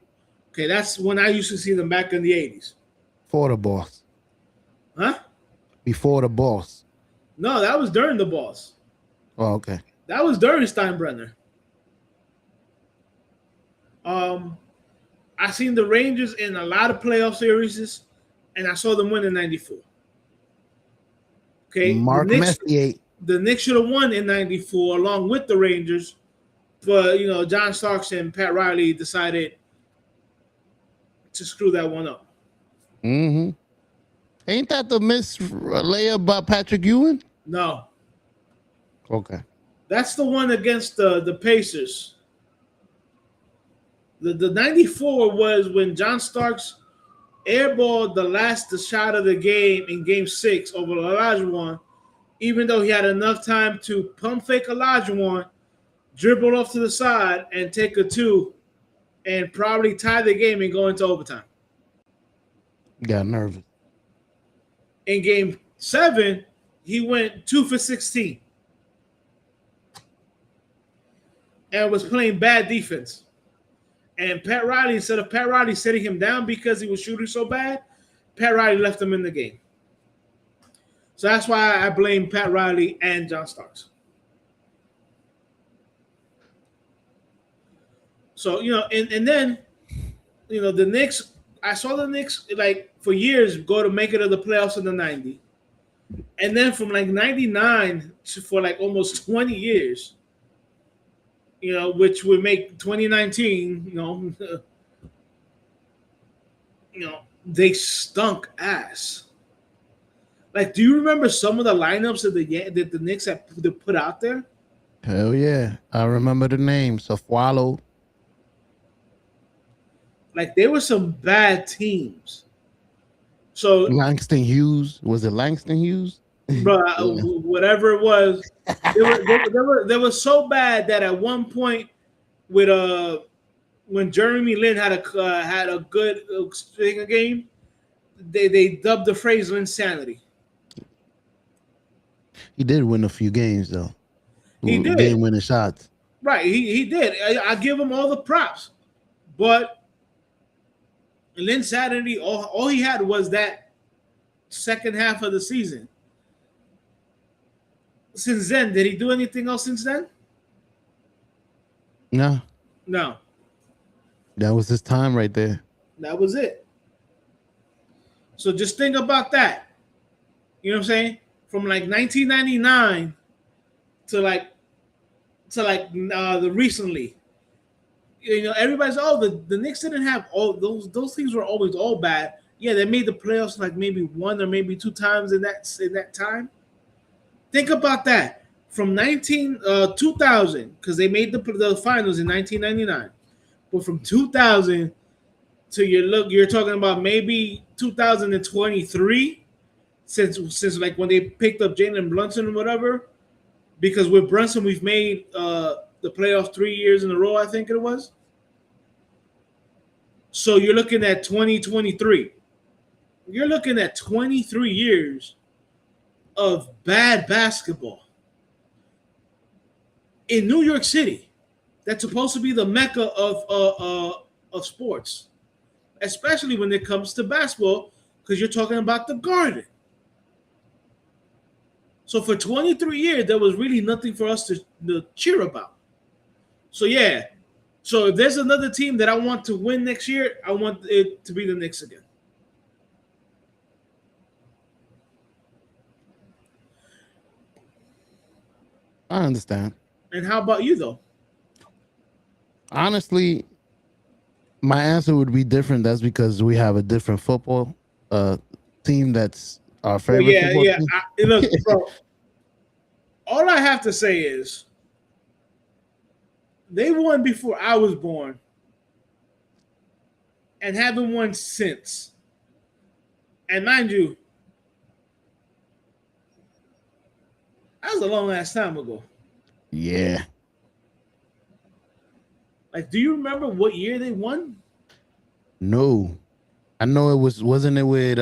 Okay, that's when I used to see them back in the 80s. For the boss. Huh? Before the boss. No, that was during the boss. Oh, okay. That was during Steinbrenner. I seen the Rangers in a lot of playoff series, and I saw them win in '94. Okay, Mark Messier. The Knicks should have won in '94 along with the Rangers, but John Starks and Pat Riley decided to screw that one up. Mm-hmm. Ain't that the miss layup by Patrick Ewing? No. Okay. That's the one against the Pacers. The 94 was when John Starks airballed the shot of the game in Game 6 over Olajuwon, even though he had enough time to pump fake Olajuwon, dribble off to the side, and take a 2, and probably tie the game and go into overtime. Got nervous. In Game 7, he went 2 for 16 and was playing bad defense. And Pat Riley, instead of Pat Riley setting him down because he was shooting so bad, Pat Riley left him in the game. So that's why I blame Pat Riley and John Starks. So, and then, the Knicks, I saw the Knicks, like, for years go to make it to the playoffs in the 90s. And then from, like, 99 for, like, almost 20 years, which would make 2019, they stunk ass. Like, do you remember some of the lineups that the Knicks had put out there? Hell yeah. I remember the name. Safwalo. Like, there were some bad teams. So Langston Hughes. Was it Langston Hughes? Bro, whatever it was, they were so bad that at one point, with when Jeremy Lin had a good string of game, they dubbed the phrase Linsanity. He did win a few games though. He did game-winning shots. Right, he did. I give him all the props, but Linsanity, all he had was that second half of the season. Since then, did he do anything else since then? No. That was his time right there. That was it. So just think about that. You know what I'm saying? From like 1999 to the recently. Everybody's the Knicks didn't have all those things were always all bad. Yeah, they made the playoffs like maybe one or maybe two times in that time. Think about that. From 2000, because they made the finals in 1999. But from 2000 to you're talking about maybe 2023, since like when they picked up Jalen Brunson or whatever, because with Brunson we've made the playoffs 3 years in a row, I think it was. So you're looking at 2023. You're looking at 23 years of bad basketball in New York City. That's supposed to be the mecca of sports, especially when it comes to basketball, because you're talking about the Garden. So for 23 years, there was really nothing for us to cheer about. So yeah, so if there's another team that I want to win next year, I want it to be the Knicks again. I understand. And how about you, though? Honestly, my answer would be different. That's because we have a different football team that's our favorite. Yeah. Look, bro, all I have to say is they won before I was born and haven't won since. And mind you, that was a long ass time ago. Yeah. Like, do you remember what year they won? No. I know it wasn't it with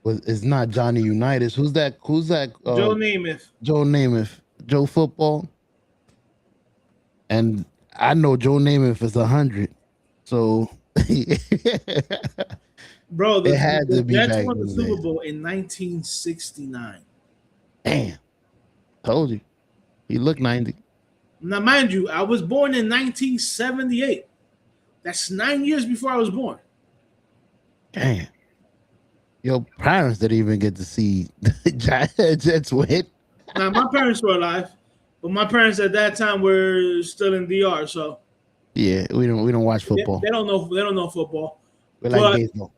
it's not Johnny Unitas. Who's that? Joe Namath. Joe Namath. Joe Football. And I know Joe Namath is 100. So bro, it had to be Jets back won the in Super the Bowl in 1969. Damn. Told you. He looked 90. Now, mind you, I was born in 1978. That's 9 years before I was born. Damn. Your parents didn't even get to see the Jets win. Now, my parents were alive, but my parents at that time were still in DR. So yeah, we don't watch football. They don't know football. We like baseball.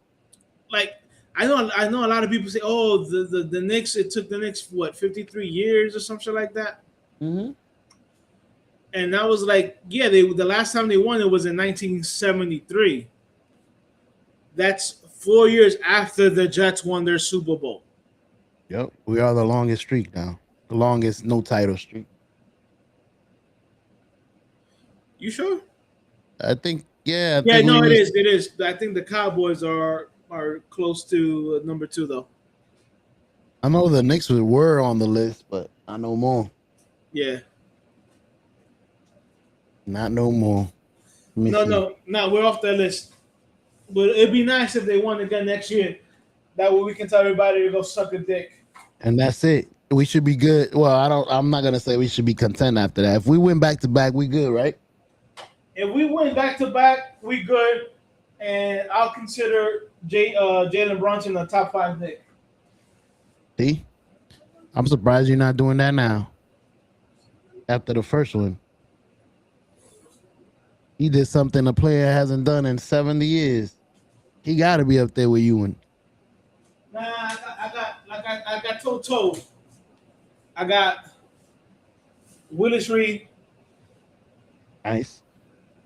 Like I know a lot of people say, "Oh, the Knicks." It took the Knicks 53 years or some shit like that. Mm-hmm. And that was like, yeah, the last time they won it was in 1973. That's 4 years after the Jets won their Super Bowl. Yep, we are the longest streak now. The longest no title streak. You sure? I think, yeah. It is. It is. I think the Cowboys are close to number 2, though. I know the Knicks were on the list, but I know more. Yeah. Not no more. No, we're off that list. But it'd be nice if they won again next year. That way we can tell everybody to go suck a dick. And that's it. We should be good. Well, I'm not gonna say we should be content after that. If we win back to back, we good, right? If we win back to back, we good. And I'll consider Jalen Brunson a top 5 Knick. See? I'm surprised you're not doing that now. After the first one. He did something a player hasn't done in 70 years. He got to be up there with you. Nah, I got told. I got Willis Reed. Nice.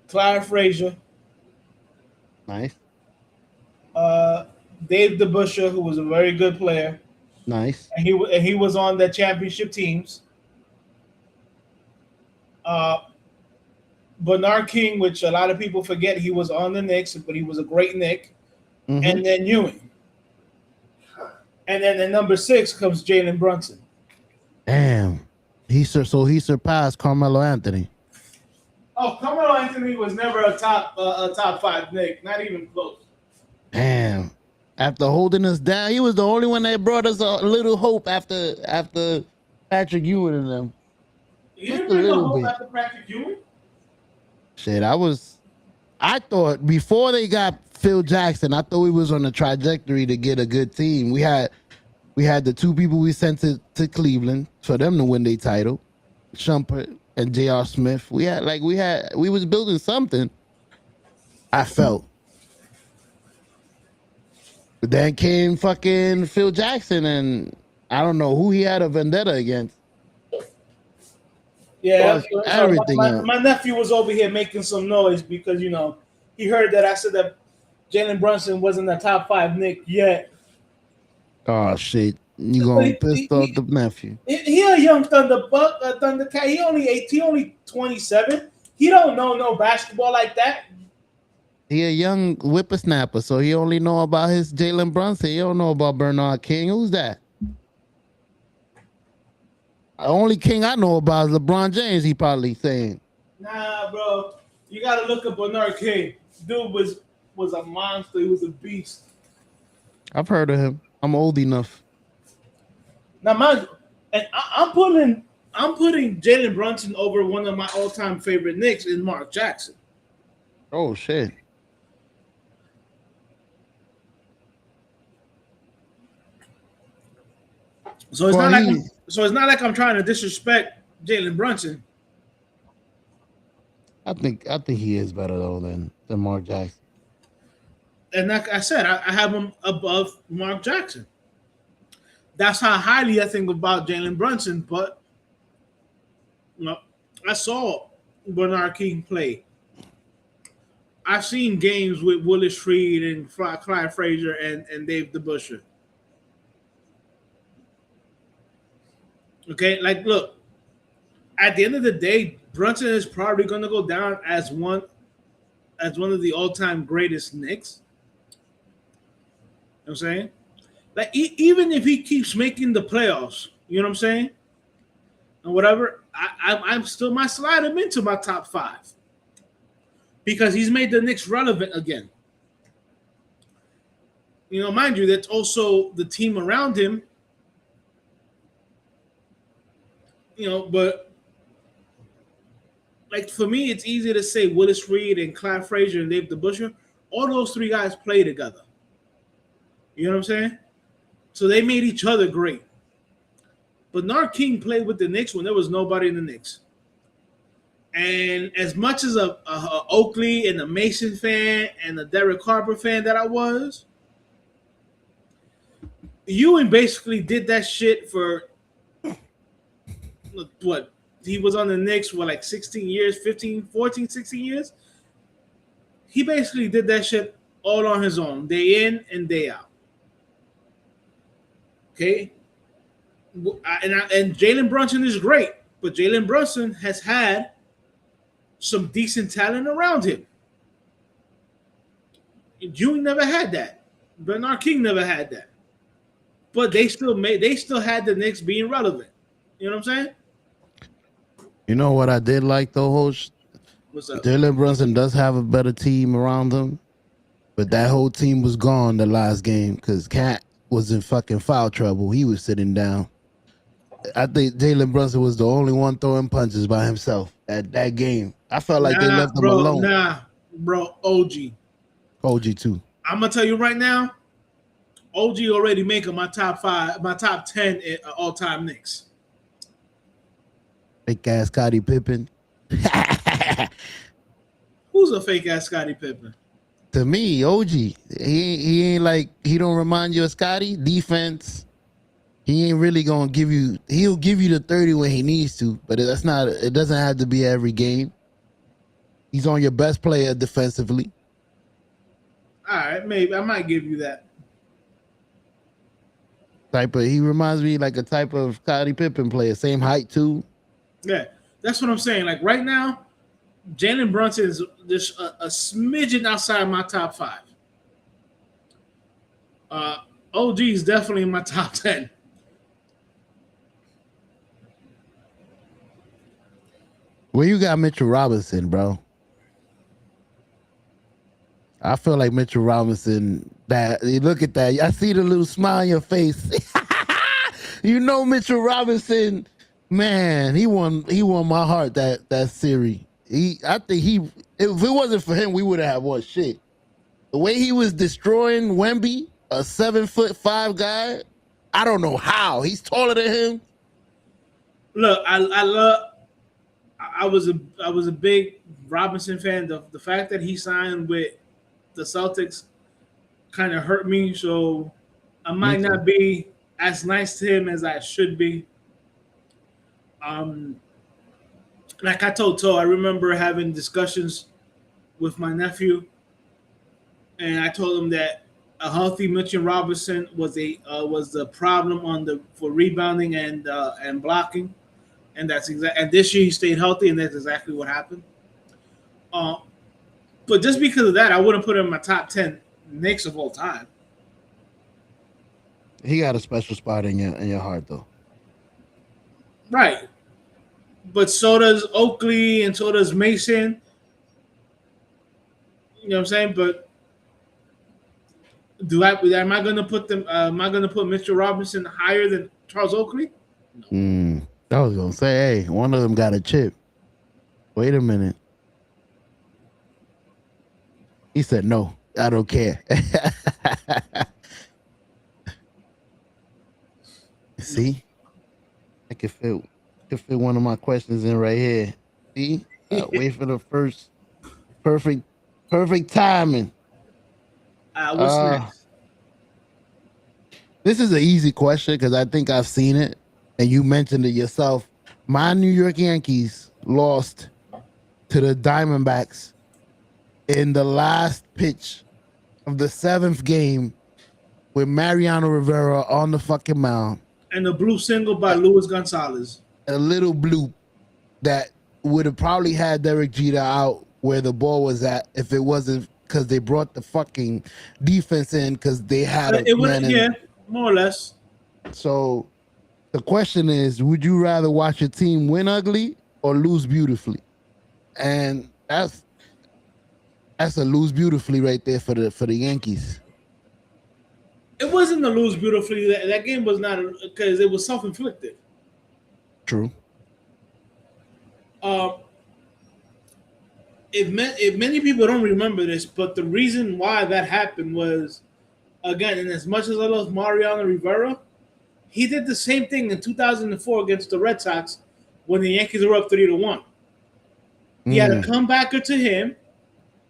Clyde Frazier. Nice. Dave DeBusschere, who was a very good player. Nice. And he was on the championship teams. Bernard King, which a lot of people forget, he was on the Knicks, but he was a great Knick. Mm-hmm. And then Ewing. And then at number 6 comes Jalen Brunson. Damn. He surpassed Carmelo Anthony. Oh, Carmelo Anthony was never a top 5 Knick, not even close. Damn. After holding us down, he was the only one that brought us a little hope after Patrick Ewing and them. You didn't bring no hope after Patrick Ewing? Shit, I thought before they got Phil Jackson, I thought we was on a trajectory to get a good team. We had the 2 people we sent to Cleveland for them to win their title. Shumpert and J.R. Smith. We was building something. I felt. But then came fucking Phil Jackson, and I don't know who he had a vendetta against. Yeah, everything. My nephew was over here making some noise because he heard that I said that Jalen Brunson wasn't a top 5 Knick yet. Oh shit! You gonna piss off the nephew? He a young Thundercat. He only 27. He don't know no basketball like that. He a young whippersnapper, so he only know about his Jalen Brunson. He don't know about Bernard King. Who's that? The only king I know about is LeBron James. He probably saying. Nah, bro. You gotta look at Bernard King. Dude was a monster. He was a beast. I've heard of him. I'm old enough. Now, mind you, and I'm putting Jalen Brunson over one of my all-time favorite Knicks in Mark Jackson. Oh shit. So it's not like I'm trying to disrespect Jalen Brunson. I think he is better though than Mark Jackson. And like I said, I have him above Mark Jackson. That's how highly I think about Jalen Brunson. But I saw Bernard King play. I've seen games with Willis Reed and Clyde Frazier and Dave DeBusschere. Okay, like look, at the end of the day, Brunson is probably going to go down as one of the all-time greatest Knicks. You know what I'm saying? Like even if he keeps making the playoffs, you know what I'm saying? And whatever, I'm still might slide him into my top 5 because he's made the Knicks relevant again. Mind you, that's also the team around him. But like for me, it's easy to say Willis Reed and Clyde Frazier and Dave DeBusschere. All those 3 guys play together. You know what I'm saying? So they made each other great. But Bernard King played with the Knicks when there was nobody in the Knicks. And as much as a Oakley and a Mason fan and a Derek Harper fan that I was, Ewing basically did that shit for what? He was on the Knicks for like 16 years, 14, 16 years. He basically did that shit all on his own, day in and day out. Okay? And Jalen Brunson is great, but Jalen Brunson has had some decent talent around him. Ewing never had that. Bernard King never had that. But they still had the Knicks being relevant. You know what I'm saying? You know what I did like though, Hosh? What's up? Jalen Brunson does have a better team around him, but that whole team was gone the last game because Cat was in fucking foul trouble. He was sitting down. I think Jalen Brunson was the only one throwing punches by himself at that game. I felt like they left him alone. OG. OG too. I'm gonna tell you right now, OG already making my top 10 all-time Knicks. Fake ass Scottie Pippen. Who's a fake ass Scottie Pippen? To me, OG. He ain't like, he don't remind you of Scottie. Defense. He ain't really gonna give you. He'll give you the 30 when he needs to, but that's not. It doesn't have to be every game. He's on your best player defensively. All right, maybe I might give you that. He reminds me like a type of Scottie Pippen player, same height too. Yeah, that's what I'm saying. Like right now, Jalen Brunson is just a smidgen outside my top 5. OG is definitely in my top 10. Where you got Mitchell Robinson, bro? I feel like Mitchell Robinson. Look at that. I see the little smile on your face. You know Mitchell Robinson, man. He won my heart that series. I think if it wasn't for him, we would have won shit. The way he was destroying Wemby, a 7'5" guy, I don't know how. He's taller than him. Look, I I was a big Robinson fan. The fact that he signed with the Celtics kind of hurt me. So I might too. not be as nice to him as I should be. Um, like I told Toe, I remember having discussions with my nephew, and I told him that a healthy Mitchell Robinson was the problem for rebounding and blocking, and that's exact. And this year he stayed healthy, and that's exactly what happened. Uh, but just because of that, I wouldn't put him in my top 10 Knicks of all time. He got a special spot in your heart, though. Right. But so does Oakley and so does Mason. You know what I'm saying? But am I gonna put Mitchell Robinson higher than Charles Oakley? No. I was gonna say, hey, one of them got a chip. Wait a minute. He said, no, I don't care. See? I can fit one of my questions in right here. See? Wait for the first perfect timing. What's next? This is an easy question because I think I've seen it, and you mentioned it yourself. My New York Yankees lost to the Diamondbacks in the last pitch of the 7th game with Mariano Rivera on the fucking mound. And the blue single by Luis Gonzalez. A little bloop that would have probably had Derek Jeter out where the ball was at if it wasn't because they brought the fucking defense in because they had more or less. So the question is, would you rather watch your team win ugly or lose beautifully? And that's a lose beautifully right there for the Yankees. It wasn't a lose beautifully. That game was not because it was self-inflicted. True. If many people don't remember this, but the reason why that happened was, again, and as much as I love Mariano Rivera, he did the same thing in 2004 against the Red Sox when the Yankees were up 3-1. He had a comebacker to him,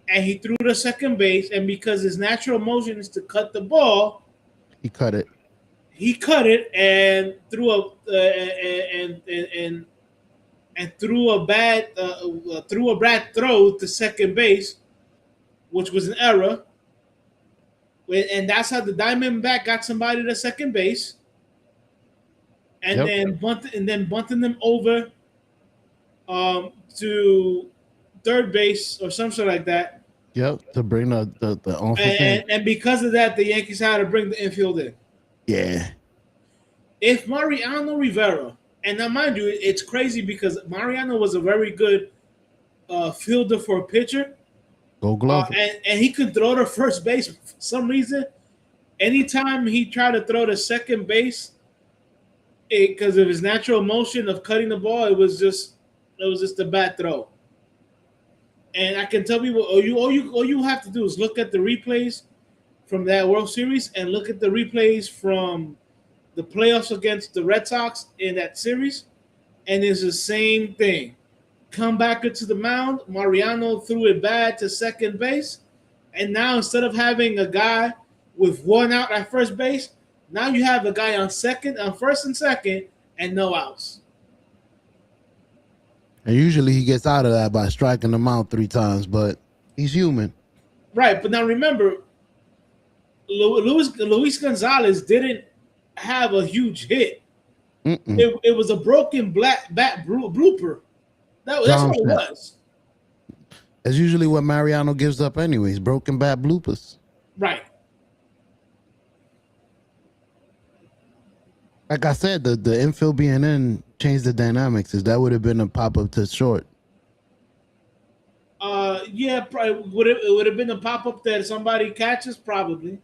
and he threw to second base, and because his natural motion is to cut the ball, he cut it. He cut it and threw a bad throw to second base, which was an error. And that's how the Diamondback got somebody to second base, and then bunting them over to third base or something like that. Yep, to bring the on and because of that, the Yankees had to bring the infield in. Yeah. If Mariano Rivera, and now mind you, it's crazy because Mariano was a very good fielder for a pitcher. Gold Glove. And he could throw to first base for some reason. Anytime he tried to throw to second base, because of his natural motion of cutting the ball, it was just a bad throw. And I can tell people, all you have to do is look at the replays from that World Series and look at the replays from the playoffs against the Red Sox in that series, and it's the same thing. Come back to the mound, Mariano threw it bad to second base, and now instead of having a guy with one out at first base, now you have a guy on first and second, and no outs. And usually he gets out of that by striking them out 3 times, but he's human. Right, but now remember, Luis Gonzalez didn't have a huge hit. It was a broken bat blooper. That's what it was. That's usually what Mariano gives up anyways, broken bat bloopers. Right. Like I said, the infield being in changed the dynamics. That would have been a pop-up to short. Yeah, probably it would have been a pop-up that somebody catches, probably.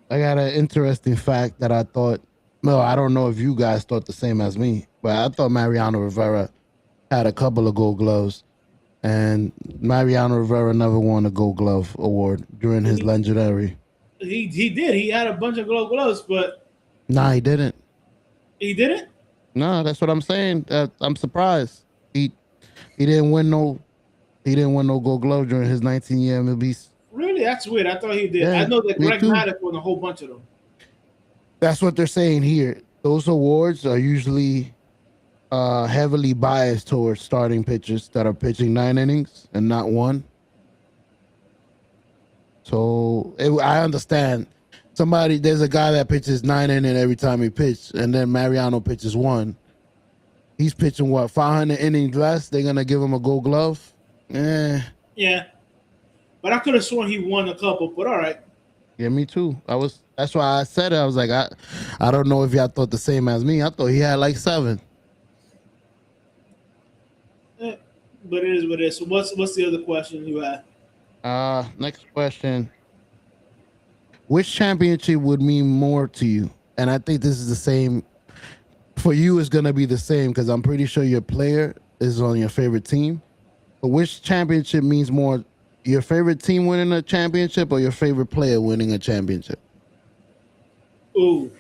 I got an interesting fact that I thought, no, I don't know if you guys thought the same as me, but I thought Mariano Rivera had a couple of Gold Gloves, and Mariano Rivera never won a Gold Glove award during his legendary. He did. He had a bunch of Gold Gloves, but nah, he didn't. He didn't? No, that's what I'm saying. I'm surprised. He didn't win no Gold Glove during his 19-year MLB. Really, that's weird. I thought he did. I Yeah, know that me Greg too. Maddox won a whole bunch of them. That's what they're saying here. Those awards are usually heavily biased towards starting pitchers that are pitching 9 innings and not one. So I understand. There's a guy that pitches 9 innings every time he pitches, and then Mariano pitches one. He's pitching what, 500 innings less? They're gonna give him a Gold Glove? Eh. Yeah, but I could have sworn he won a couple. But all right. Yeah, me too. That's why I said it. I was like, I don't know if y'all thought the same as me. I thought he had like 7. But it is what it is. So what's the other question you had? Next question. Which championship would mean more to you? And I think this is the same. For you, it's gonna be the same because I'm pretty sure your player is on your favorite team. But which championship means more? Your favorite team winning a championship or your favorite player winning a championship? Ooh.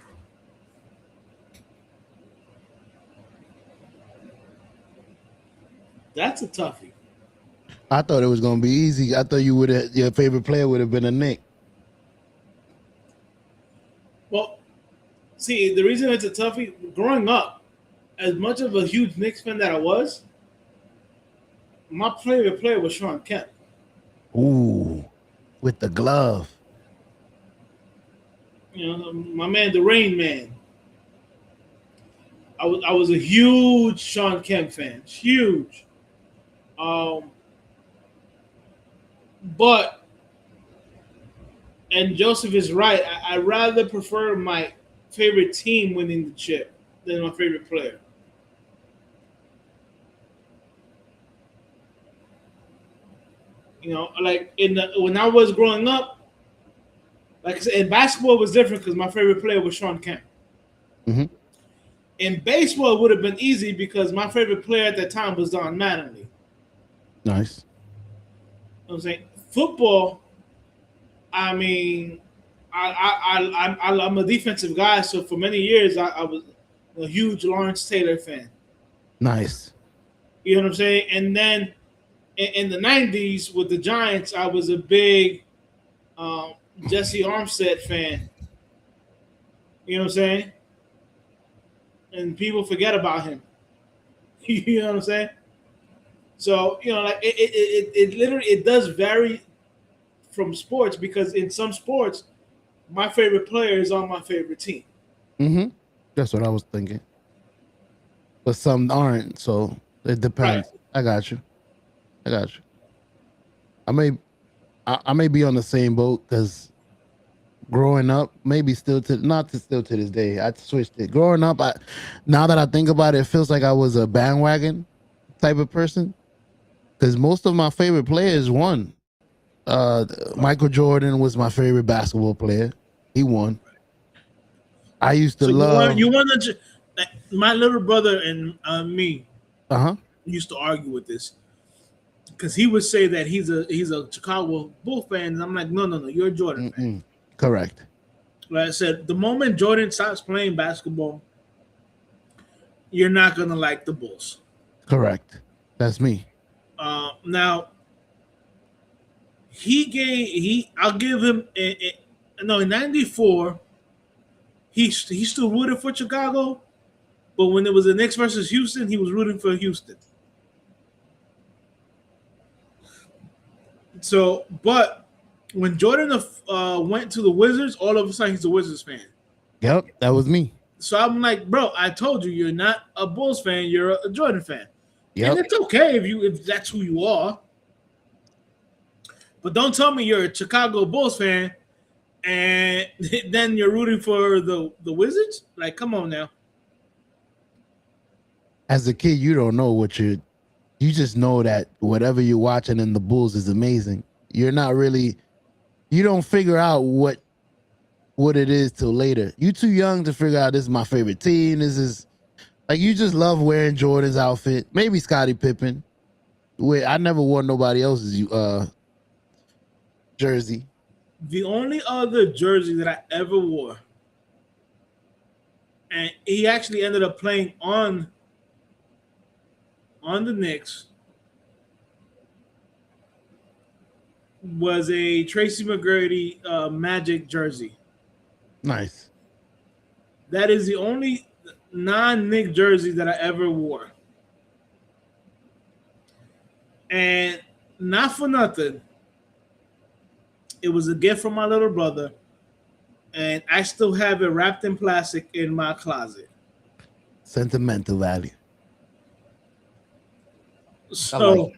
That's a toughie. I thought it was gonna be easy. I thought your favorite player would have been a Nick. Well, see, the reason it's a toughie, growing up, as much of a huge Knicks fan that I was, my favorite player was Sean Kemp. Ooh, with the glove. You know, my man, the Rain Man. I was a huge Sean Kemp fan, huge. But and Joseph is right. I rather prefer my favorite team winning the chip than my favorite player. You know, like when I was growing up, like I said, in basketball it was different because my favorite player was Sean Kemp. Mm-hmm. In baseball, it would have been easy because my favorite player at that time was Don Mattingly. Nice. You know what I'm saying? Football, I mean, I'm a defensive guy, so for many years I was a huge Lawrence Taylor fan. Nice. You know what I'm saying? And then in the 90s with the Giants, I was a big Jesse Armstead fan. You know what I'm saying? And people forget about him. You know what I'm saying? So, you know, like it literally does vary from sports because in some sports, my favorite player is on my favorite team. Mm-hmm. That's what I was thinking. But some aren't, so it depends. Right. I got you. I may be on the same boat because growing up, maybe still to this day, I switched it. Growing up, now that I think about it, it feels like I was a bandwagon type of person because most of my favorite players won. Michael Jordan was my favorite basketball player. He won. I used to love. You want to? My little brother and me used to argue with this because he would say that he's a Chicago Bull fan, and I'm like, no, you're a Jordan fan. Correct. Like I said, the moment Jordan stops playing basketball, you're not gonna like the Bulls. Correct. That's me. Now, I'll give him in '94. He still rooted for Chicago, but when it was the Knicks versus Houston, he was rooting for Houston. So, but when Jordan went to the Wizards, all of a sudden he's a Wizards fan. Yep, that was me. So I'm like, bro, I told you, you're not a Bulls fan, you're a Jordan fan. Yep. And it's okay if that's who you are. But don't tell me you're a Chicago Bulls fan and then you're rooting for the Wizards? Like, come on now. As a kid, you don't know you just know that whatever you're watching in the Bulls is amazing. You don't figure out what it is till later. You're too young to figure out this is my favorite team. This is like you just love wearing Jordan's outfit. Maybe Scottie Pippen. I never wore nobody else's jersey. The only other jersey that I ever wore, and he actually ended up playing on the Knicks. Was a Tracy McGrady Magic jersey. Nice. That is the only non-Knick jersey that I ever wore. And not for nothing, it was a gift from my little brother, and I still have it wrapped in plastic in my closet. Sentimental value. So,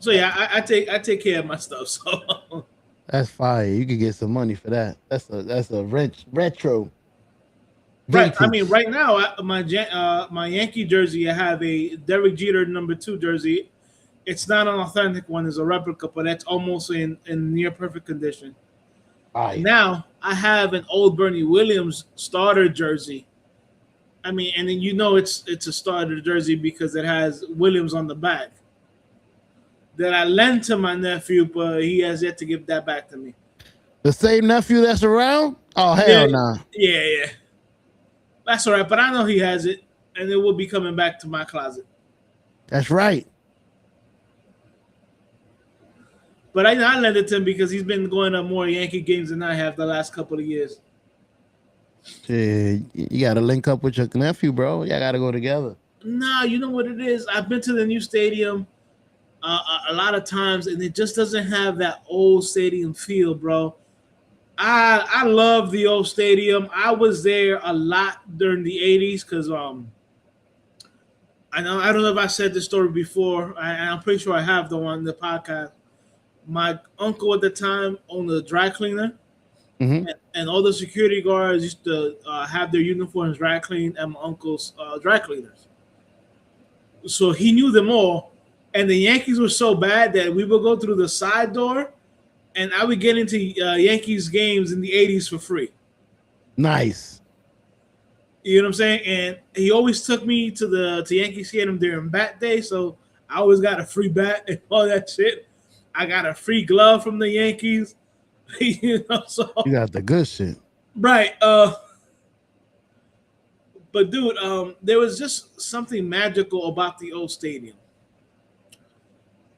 yeah, I take care of my stuff. So that's fire. You could get some money for that. That's a retro. Right. I Vintage. mean, right now, my Yankee jersey, I have a Derek Jeter #2 jersey. It's not an authentic one; it's a replica, but that's almost in near perfect condition. Fire. Now I have an old Bernie Williams starter jersey. I mean, and then it's a starter jersey because it has Williams on the back. That I lent to my nephew, but he has yet to give that back to me. The same nephew that's around? Oh hell nah. Yeah. That's all right, but I know he has it, and it will be coming back to my closet. That's right. But I lent it to him because he's been going to more Yankee games than I have the last couple of years. Shit, you got to link up with your nephew, bro. Y'all got to go together. Nah, you know what it is? I've been to the new stadium a lot of times, and it just doesn't have that old stadium feel, bro. I love the old stadium. I was there a lot during the 80s because I don't know if I said this story before. I'm pretty sure I have on the podcast. My uncle at the time owned a dry cleaner, and all the security guards used to have their uniforms dry cleaned at my uncle's dry cleaners. So he knew them all, and the Yankees were so bad that we would go through the side door, and I would get into Yankees games in the 80s for free. Nice. You know what I'm saying? And he always took me to Yankee Stadium during bat day, so I always got a free bat and all that shit. I got a free glove from the Yankees. So you got the good shit. Right. But dude, there was just something magical about the old stadium.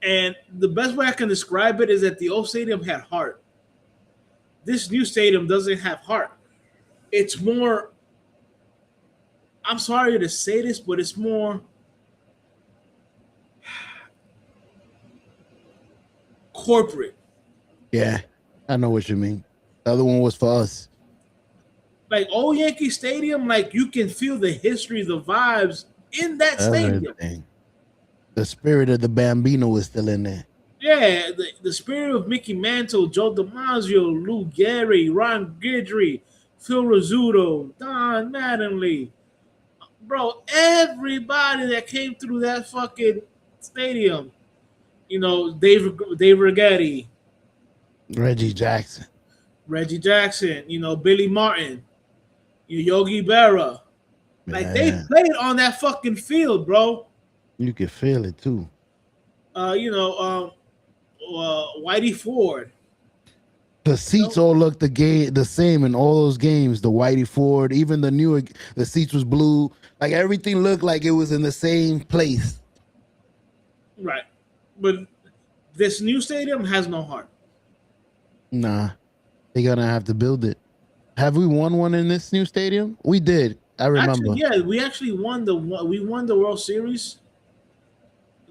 And the best way I can describe it is that the old stadium had heart. This new stadium doesn't have heart. It's more, I'm sorry to say this, but it's more corporate. Yeah, I know what you mean. The other one was for us. Like old Yankee Stadium, like you can feel the history, the vibes in that stadium. Everything. The spirit of the Bambino is still in there. Yeah, the spirit of Mickey Mantle, Joe DiMaggio, Lou Gehrig, Ron Guidry, Phil Rizzuto, Don Mattingly. Bro, everybody that came through that fucking stadium. You know, Dave Righetti. Reggie Jackson. You know, Billy Martin. Yogi Berra. Like, they played on that fucking field, bro. You can feel it, too. Whitey Ford. The seats all look the same in all those games. The Whitey Ford, even the seats was blue. Like, everything looked like it was in the same place. Right. But this new stadium has no heart. Nah. They're going to have to build it. Have we won one in this new stadium? We did. I remember. We actually won the World Series.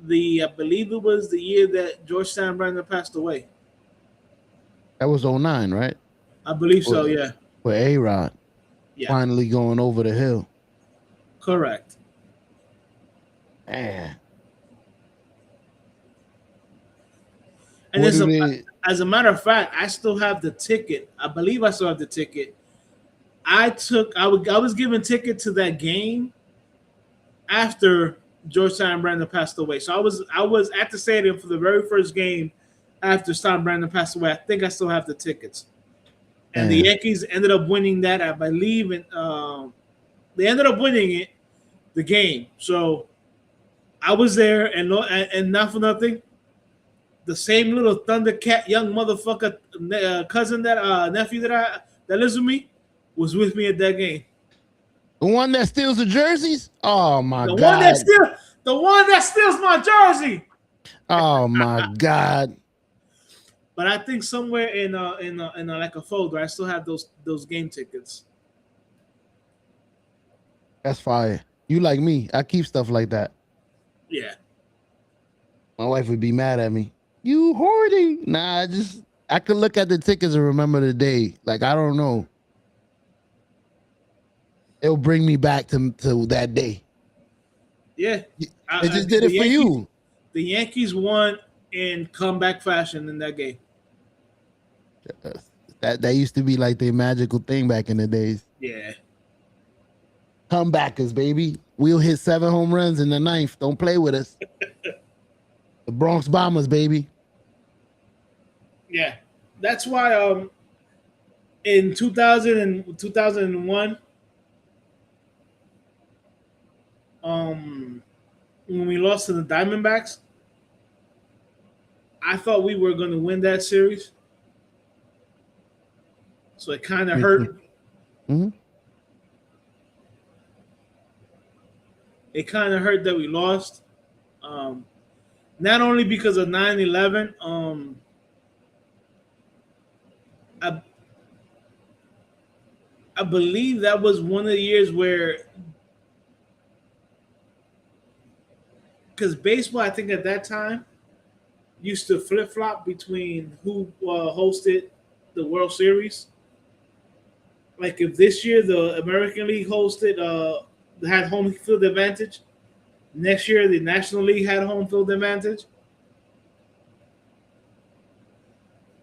I believe it was the year that George Steinbrenner passed away. That was 2009, right? I believe so, yeah. For A-Rod. Yeah. Finally going over the hill. Correct. Man. And as a matter of fact, I still have the ticket. I believe I still have the ticket. I was given ticket to that game after George Steinbrenner passed away. So I was at the stadium for the very first game after Steinbrenner passed away. I think I still have the tickets. And the Yankees ended up winning that, I believe, and they ended up winning the game. So I was there, and not for nothing, the same little Thundercat young motherfucker cousin nephew that lives with me, was with me at that game. The one that steals the jerseys? Oh my The God. one that steals my jersey. Oh my God. But I think somewhere in like a folder, I still have those game tickets. That's fire. You like me. I keep stuff like that. Yeah. My wife would be mad at me. You hoarding? Nah, I could look at the tickets and remember the day. Like, I don't know. It'll bring me back to that day. Yeah. It just did it for you. The Yankees won in comeback fashion in that game. That used to be like the magical thing back in the days. Yeah. Comebackers, baby. We'll hit 7 home runs in the 9th. Don't play with us. The Bronx Bombers, baby. Yeah. That's why in 2001 when we lost to the Diamondbacks, I thought we were going to win that series. So it kind of hurt. Mm-hmm. It kind of hurt that we lost. Not only because of 9/11. I believe that was one of the years where, because baseball, I think at that time, used to flip-flop between who hosted the World Series. Like if this year the American League had home field advantage, next year the National League had home field advantage.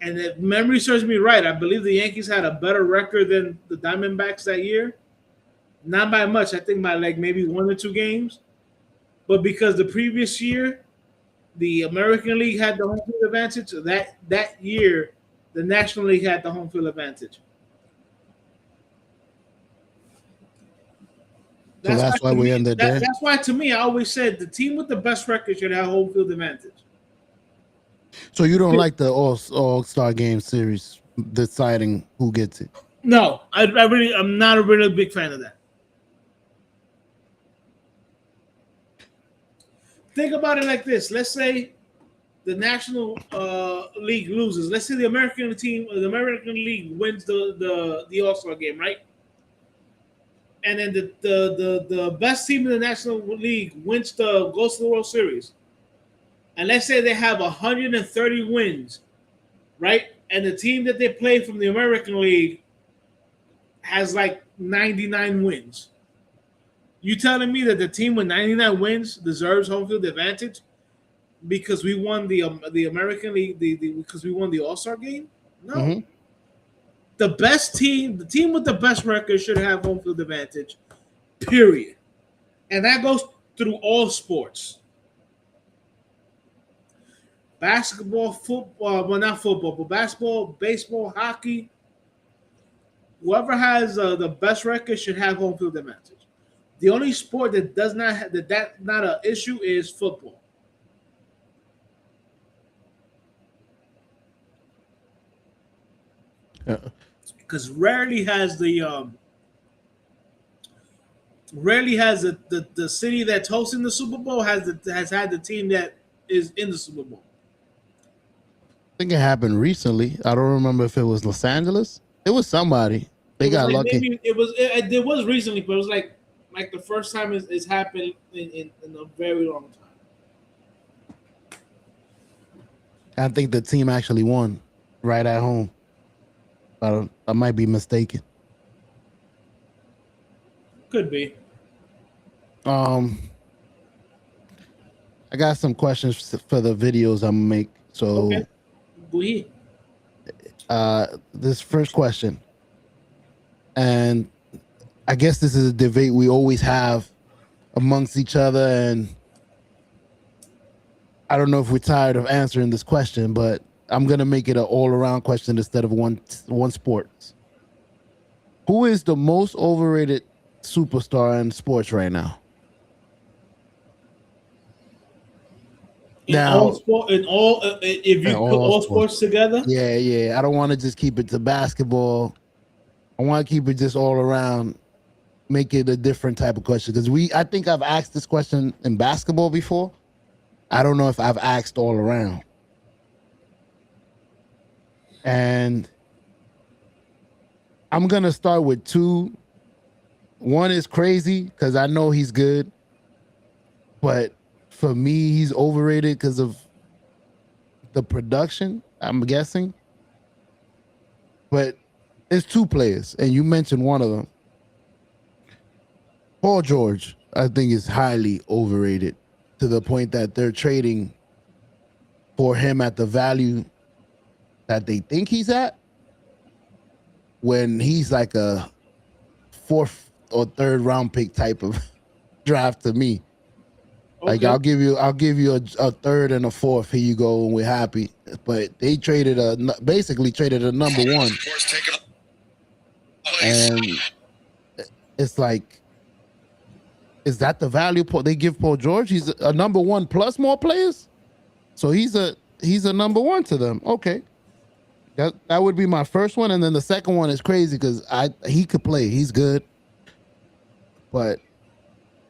And if memory serves me right, I believe the Yankees had a better record than the Diamondbacks that year. Not by much. I think by like maybe 1 or 2 games. But because the previous year, the American League had the home field advantage, so that year, the National League had the home field advantage. So that's why we ended there. That's why, to me, I always said the team with the best record should have home field advantage. So you don't like the All-Star Game series deciding who gets it? No, I'm not a really big fan of that. Think about it like this. Let's say the National League loses. Let's say the American League wins the All-Star Game, right? And then the best team in the National League goes to the World Series. And let's say they have 130 wins, right? And the team that they play from the American League has like 99 wins. You telling me that the team with 99 wins deserves home field advantage because we won the American League, because we won the All-Star Game? No. Mm-hmm. The team with the best record should have home field advantage, period. And that goes through all sports. Basketball, football, well, not football, but basketball, baseball, hockey. Whoever has the best record should have home field advantage. The only sport that does not have that's not an issue is football. Because rarely has the city that's hosting the Super Bowl has had the team that is in the Super Bowl. I think it happened recently. I don't remember if it was Los Angeles. It was somebody. They got lucky. It was recently, but it was like the first time it's happened in a very long time. I think the team actually won right at home. I might be mistaken. Could be. I got some questions for the videos I'm gonna make. So, okay. Go ahead. This first question, and I guess this is a debate we always have amongst each other, and I don't know if we're tired of answering this question, but I'm gonna make it an all-around question instead of one sport. Who is the most overrated superstar in sports right now? If you put all sports together? Yeah. I don't want to just keep it to basketball. I want to keep it just all around, make it a different type of question. Because I think I've asked this question in basketball before. I don't know if I've asked all around. And I'm going to start with two. One is crazy because I know he's good. But for me, he's overrated because of the production, I'm guessing. But it's two players, and you mentioned one of them. Paul George, I think, is highly overrated to the point that they're trading for him at the value that they think he's at, when he's like a fourth or third round pick type of draft to me. Okay. Like I'll give you a third and a fourth. Here you go, and we're happy. But they basically traded a number one, and it's like, is that the value they give Paul George? He's a number one plus more players, so he's a number one to them. Okay, that would be my first one, and then the second one is crazy because he could play. He's good, but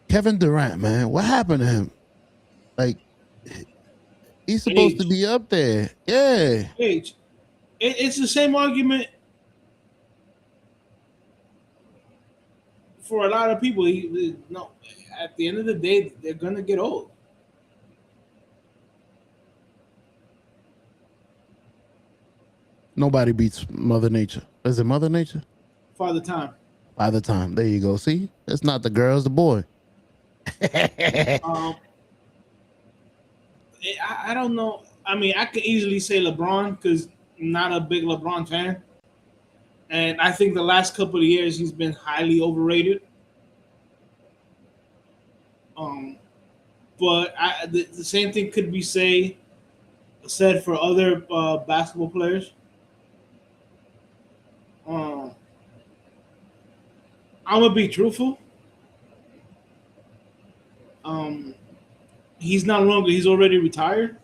Kevin Durant, man, what happened to him? Like, he's supposed to be up there. Yeah. It's the same argument for a lot of people. No, at the end of the day, they're gonna get old. Nobody beats Mother Nature. Is it Mother Nature? Father Time. Father Time. There you go. See, it's not the girl, it's the boy. I don't know. I mean, I could easily say LeBron because I'm not a big LeBron fan. And I think the last couple of years he's been highly overrated. But the same thing could be said for other basketball players. I'm gonna be truthful. He's not longer. He's already retired.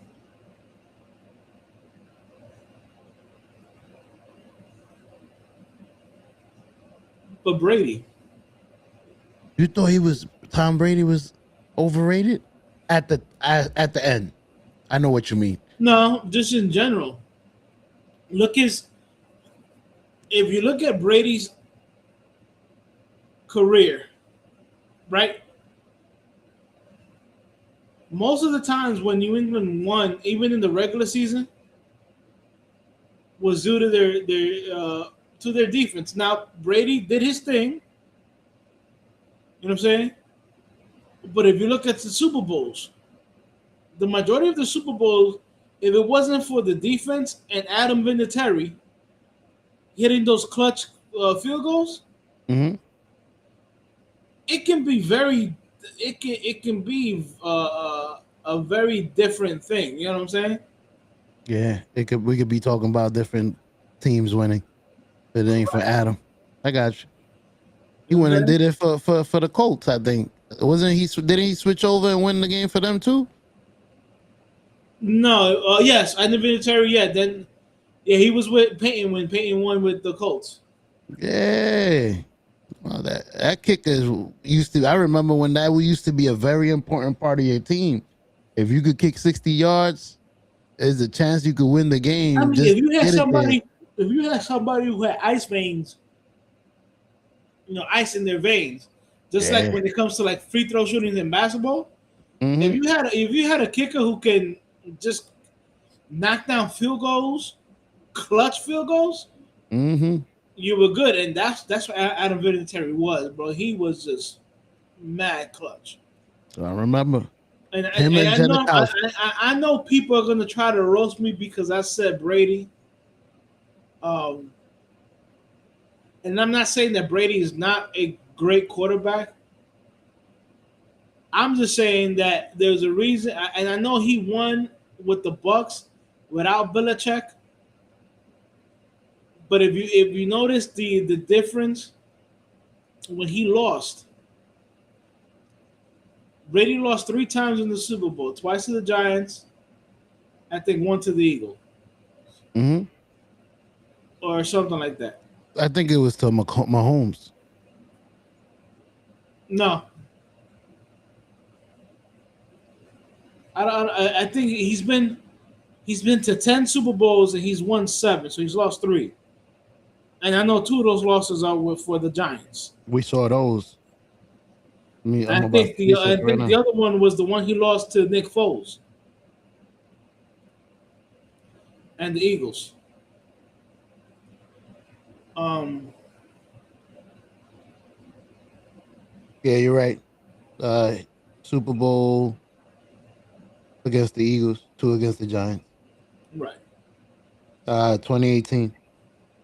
But Brady. You thought Tom Brady was overrated at the end? I know what you mean. No, just in general. If you look at Brady's career, right? Most of the times when New England won, even in the regular season, was due to their defense. Now Brady did his thing. You know what I'm saying? But if you look at the Super Bowls, the majority of the Super Bowls, if it wasn't for the defense and Adam Vinatieri hitting those clutch field goals, mm-hmm. it can be a very different thing. You know what I'm saying? Yeah, we could be talking about different teams winning, but it ain't for Adam. I got you. He went and did it for the Colts, I think. Didn't he switch over and win the game for them too? No, yes, I never Vinatieri. Yeah, then he was with Peyton when Peyton won with the Colts. Yeah. Well, that kicker used to. I remember when that used to be a very important part of your team. If you could kick 60 yards, there's a chance you could win the game. I mean, if you had somebody who had ice veins, ice in their veins, just like when it comes to like free throw shooting in basketball. Mm-hmm. If you had a kicker who can just knock down field goals, clutch field goals, mm-hmm. you were good, and that's what Adam Vinatieri was, bro. He was just mad clutch. I remember. And I know people are gonna try to roast me because I said Brady. And I'm not saying that Brady is not a great quarterback. I'm just saying that there's a reason, and I know he won with the Bucks without Belichick. But if you notice the difference when he lost, Brady lost 3 times in the Super Bowl, twice to the Giants, I think one to the Eagles, mm-hmm. or something like that. I think it was to Mahomes. No, I think he's been to 10 Super Bowls and he's won 7, so he's lost 3. And I know 2 of those losses are for the Giants. We saw those. I'm I about think to the research I right think the now. other one was the one he lost to Nick Foles and the Eagles. Yeah, you're right. Uh, Super Bowl against the Eagles, 2 against the Giants. Right. 2018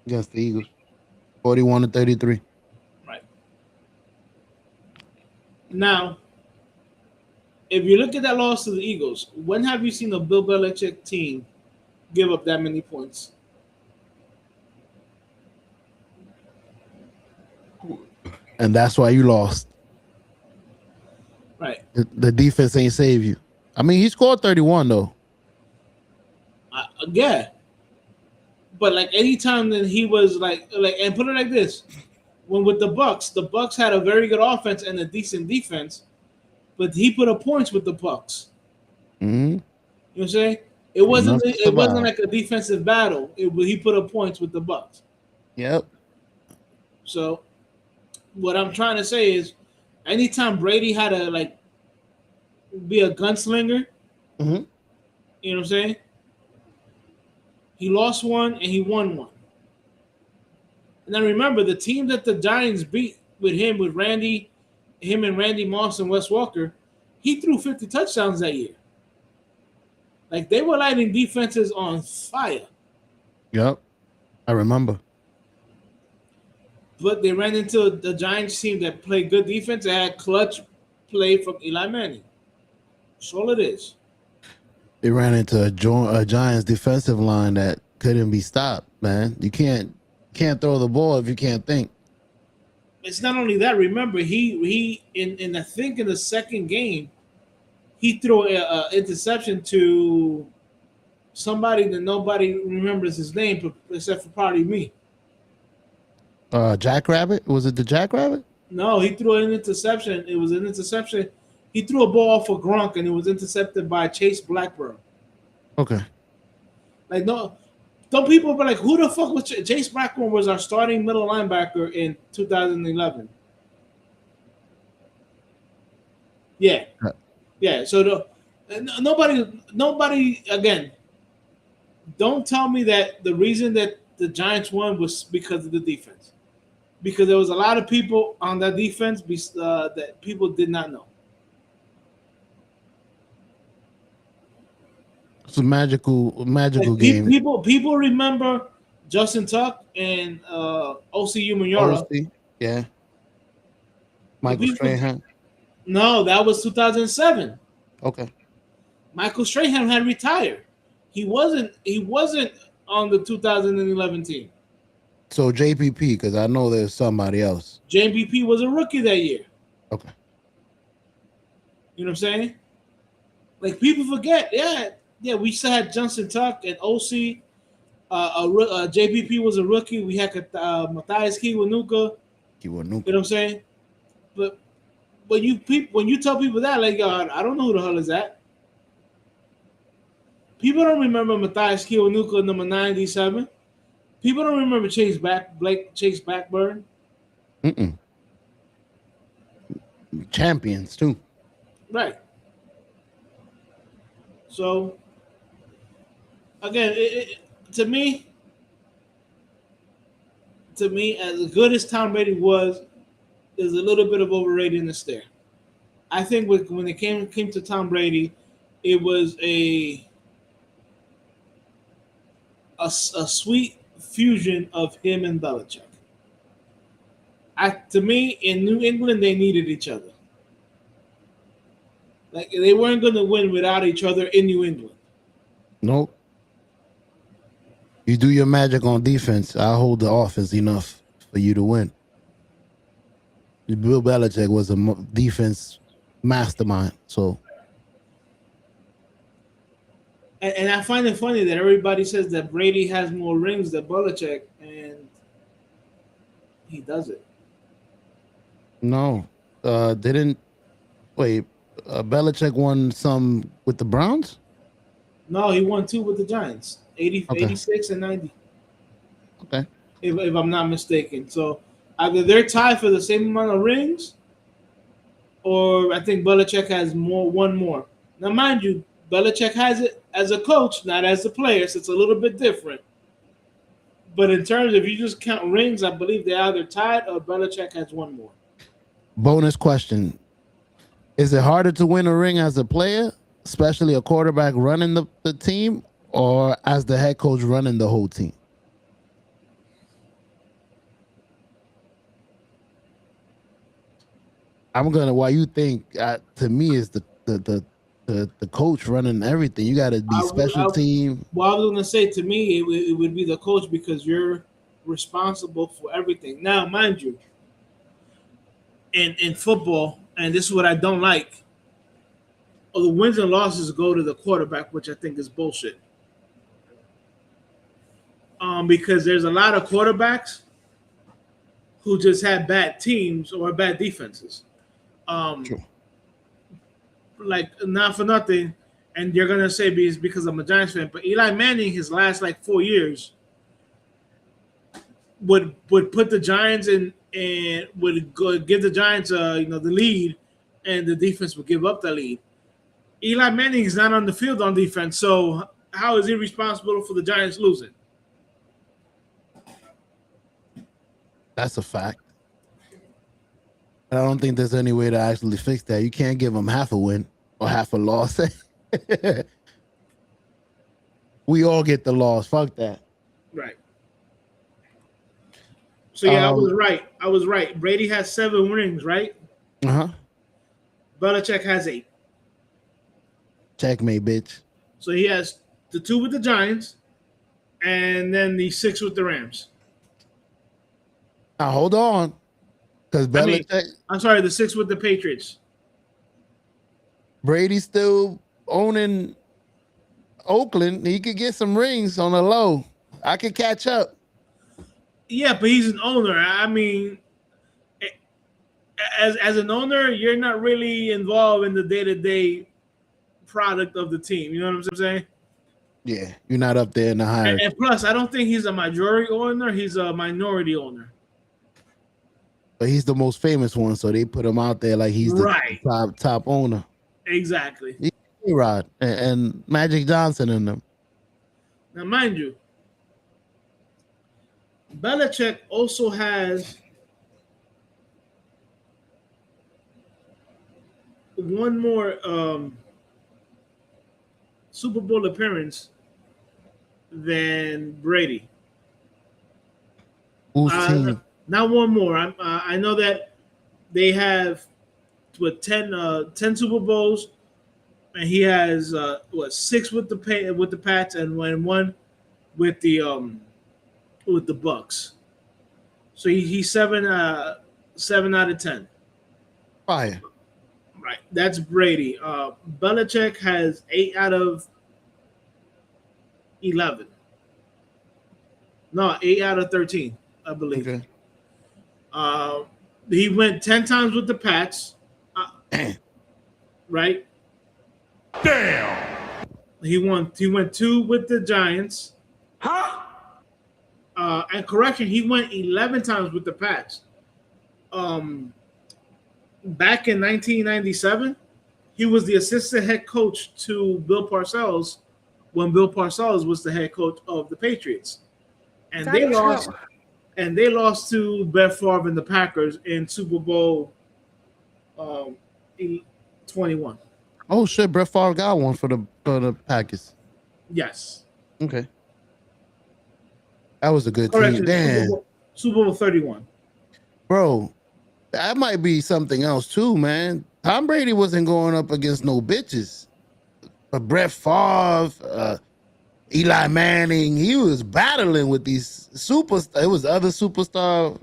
against the Eagles, 41-33. Right. Now, if you look at that loss to the Eagles, when have you seen a Bill Belichick team give up that many points? And that's why you lost. Right. The defense ain't save you. I mean, he scored 31 though. Yeah. But like anytime that he was like, and put it like this, when with the Bucks had a very good offense and a decent defense, but he put up points with the Bucks. Mm-hmm. You know what I'm saying? It wasn't Enough to it wasn't survive. like a defensive battle. He put up points with the Bucks. Yep. So what I'm trying to say is, anytime Brady had to like be a gunslinger, Mm-hmm. you know what I'm saying? He lost one and he won one. And then remember, the team that the Giants beat with him and Randy Moss and Wes Walker, he threw 50 touchdowns that year. Like they were lighting defenses on fire. Yep. I remember. But they ran into the Giants team that played good defense and had clutch play from Eli Manning. That's all it is. They ran into a Giants defensive line that couldn't be stopped, man. You can't throw the ball if you can't think. It's not only that. Remember, he in I think in the second game, he threw a interception to somebody that nobody remembers his name except for probably me. Jackrabbit? Was it the Jackrabbit? No, he threw an interception. It was an interception. He threw a ball for Gronk and it was intercepted by Chase Blackburn. Okay. Like no, don't people be like, who the fuck was Chase Blackburn? Was our starting middle linebacker in 2011? Yeah, yeah. So nobody again. Don't tell me that the reason that the Giants won was because of the defense, because there was a lot of people on that defense that people did not know. It's a magical Like, game. people remember Justin Tuck and OCU Manora. OC, yeah. Michael Strahan. No, that was 2007. Okay. Michael Strahan had retired. He wasn't on the 2011 team. So JPP, because I know there's somebody else. JPP was a rookie that year. Okay. You know what I'm saying? Like people forget. Yeah, we still had Johnson Tuck and OC. JPP was a rookie. We had Matthias Kiwanuka. You know what I'm saying? But when you tell people that, like, I don't know who the hell is that. People don't remember Matthias Kiwanuka, number 97. People don't remember Chase Blackburn. Champions too. Right. So again, to me, as good as Tom Brady was, there's a little bit of overratedness there. I think when it came to Tom Brady, it was a sweet fusion of him and Belichick. To me, in New England, they needed each other. Like they weren't going to win without each other in New England. Nope. You do your magic on defense, I'll hold the offense enough for you to win. Bill Belichick was a defense mastermind, so. And I find it funny that everybody says that Brady has more rings than Belichick, and He does it. No, didn't wait. Belichick won some with the Browns. No, he won 2 with the Giants, 80, Okay. 86 and 90, Okay. if I'm not mistaken. So either they're tied for the same amount of rings, or I think Belichick has one more. Now, mind you, Belichick has it as a coach, not as a player, so it's a little bit different. But in terms of, if you just count rings, I believe they're either tied or Belichick has one more. Bonus question: is it harder to win a ring as a player, especially a quarterback running the team, or as the head coach running the whole team? I'm gonna. Why you think? To me, is the coach running everything. You got to be special team. Well, I was gonna say, to me, it would be the coach, because you're responsible for everything. Now, mind you, in football, and this is what I don't like, the wins and losses go to the quarterback, which I think is bullshit. Because there's a lot of quarterbacks who just have bad teams or bad defenses. True. Like, not for nothing, and you're gonna say it's because I'm a Giants fan, but Eli Manning, his last 4 years, would put the Giants in and would give the Giants the lead, and the defense would give up the lead. Eli Manning is not on the field on defense, so how is he responsible for the Giants losing? That's a fact. I don't think there's any way to actually fix that. You can't give them half a win or half a loss. We all get the loss. Fuck that. Right. So yeah, I was right. Brady has 7 rings, right? Uh-huh. Belichick has 8. Checkmate, bitch. So he has the 2 with the Giants, and then the 6 with the Rams. Now hold on, because Belichick. I'm sorry, the 6 with the Patriots. Brady's still owning Oakland. He could get some rings on the low. I could catch up. Yeah, but he's an owner. I mean, as an owner, you're not really involved in the day-to-day product of the team. You know what I'm saying? Yeah, you're not up there in the hierarchy. And plus, I don't think he's a majority owner. He's a minority owner. But he's the most famous one, so they put him out there like he's the top owner. Exactly. Rod and Magic Johnson in them. Now, mind you, Belichick also has one more Super Bowl appearance than Brady. Whose team? Not one more. I know that they have 10 Super Bowls, and he has 6 with the Pats and one with the Bucks. So he's 7 out of 10. Fire. Right. That's Brady. Belichick has 8 out of 11. No, 8 out of 13, I believe. Okay. He went 10 times with the Pats. Right? Damn. He went 2 with the Giants. Huh? And correction, he went 11 times with the Pats. Back in 1997, he was the assistant head coach to Bill Parcells when Bill Parcells was the head coach of the Patriots. And they lost. And they lost to Brett Favre and the Packers in Super Bowl 21. Oh shit, Brett Favre got one for the Packers. Yes. Okay. That was a good team. Damn. Super Bowl 31. Bro, that might be something else too, man. Tom Brady wasn't going up against no bitches. But Brett Favre, Eli Manning, he was battling with these superstars. It was other superstar,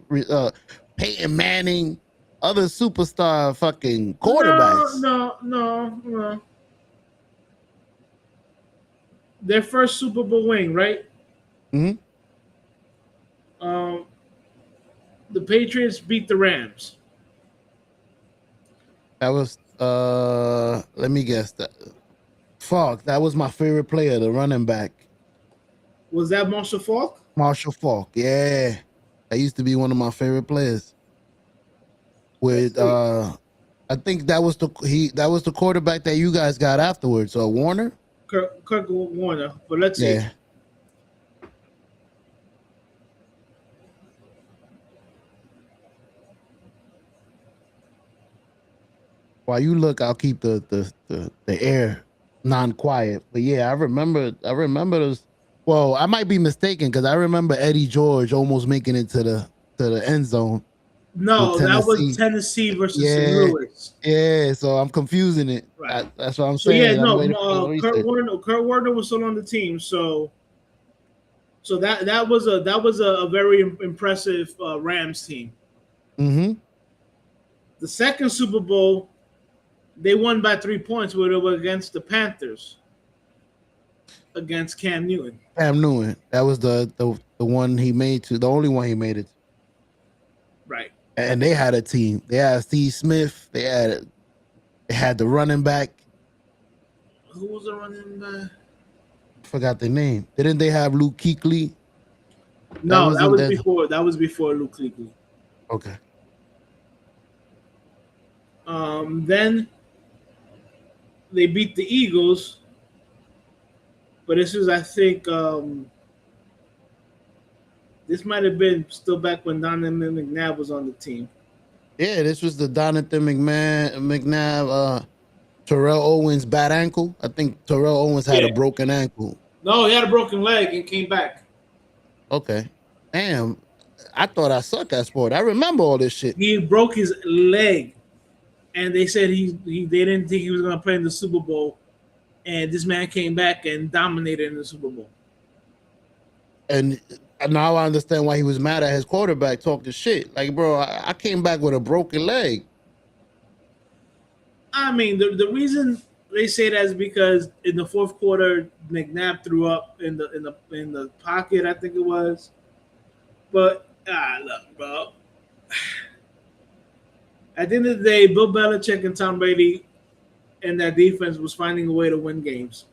Peyton Manning, other superstar fucking quarterbacks. No. Their first Super Bowl win, right? Mm-hmm. the Patriots beat the Rams. That was let me guess that. Falk, that was my favorite player, the running back. Was that Marshall Faulk? Marshall Falk, yeah. That used to be one of my favorite players. With I think that was the quarterback that you guys got afterwards, Warner? Kirk Warner. But let's see. Yeah. While you look, I'll keep the air non-quiet. But yeah, I remember those. Well, I might be mistaken because I remember Eddie George almost making it to the end zone. No, that was Tennessee versus St. Louis. Yeah, so I'm confusing it. Right. That's what I'm saying. Kurt Warner was still on the team, so that was a very impressive Rams team. Mm-hmm. The second Super Bowl, they won by 3 points, where it was against the Panthers, against Cam Newton. That was the one he made to, the only one he made it. Right. And they had a team. They had Steve Smith. They had the running back. Who was the running back? Forgot the name. Didn't they have Luke Kuechly? No, that was before Luke Kuechly. Okay. Then they beat the Eagles, but this was, I think, this might have been still back when Donovan McNabb was on the team. Yeah, this was the Donovan McNabb, Terrell Owens bad ankle. I think Terrell Owens had a broken ankle. No, he had a broken leg and came back. Okay. Damn. I thought I sucked at sport. I remember all this shit. He broke his leg, and they said they didn't think he was going to play in the Super Bowl, and this man came back and dominated in the Super Bowl. And now I understand why he was mad at his quarterback talking shit. Like, bro, I came back with a broken leg. I mean, the reason they say that is because in the fourth quarter, McNabb threw up in the pocket, I think it was. But look, bro. At the end of the day, Bill Belichick and Tom Brady and that defense was finding a way to win games.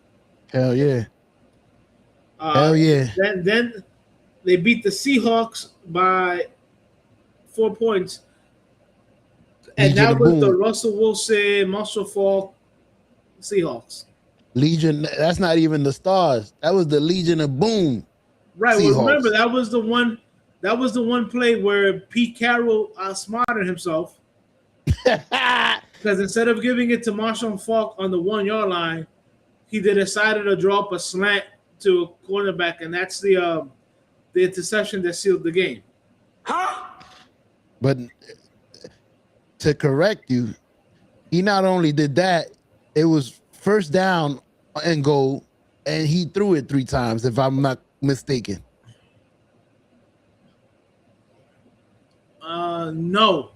Hell yeah. Hell yeah. Then they beat the Seahawks by 4 points. And that was the Russell Wilson, Marshall Faulk Seahawks. Legion, that's not even the Stars. That was the Legion of Boom. Right. Well, remember, that was the one play where Pete Carroll outsmarted himself. Because instead of giving it to Marshall Faulk on the 1 yard line, he decided to draw up a slant to a cornerback, and that's the interception that sealed the game. But to correct you, he not only did that, it was first down and goal, and he threw it 3 times, if I'm not mistaken. No.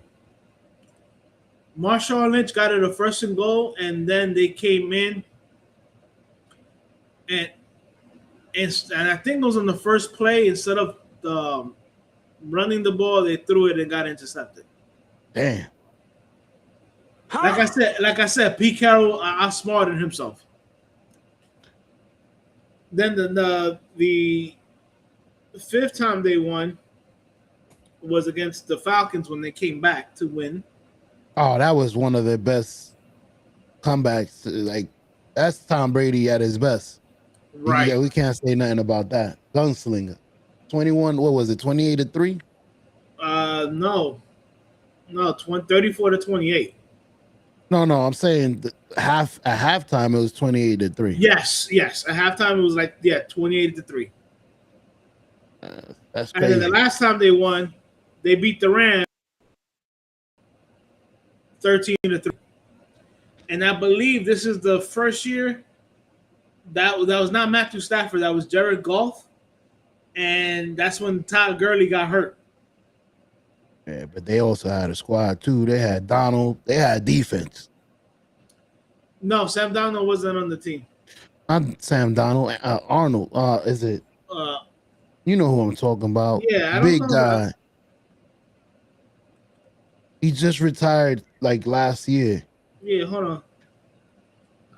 Marshawn Lynch got it a 1st and goal, and then they came in, and I think it was on the first play, instead of running the ball, they threw it and got intercepted. Damn. Like I said, Pete Carroll outsmarted himself. Then the 5th time they won was against the Falcons when they came back to win. Oh, that was one of their best comebacks. Like, that's Tom Brady at his best. Right. Yeah, we can't say nothing about that. Gunslinger. 21, what was it, 28-3? No, 34-28. No, I'm saying at halftime it was 28-3. Yes. At halftime it was 28-3. That's crazy. And then the last time they won, they beat the Rams 13-3. And I believe this is the first year that was not Matthew Stafford, that was Jared Goff, and that's when Todd Gurley got hurt. Yeah, but they also had a squad too. They had Donald. They had defense. No, Sam Darnold wasn't on the team. Not Sam Donald. Arnold. Is it? You know who I'm talking about. Yeah, I don't big know guy. He just retired like last year. Yeah, hold on.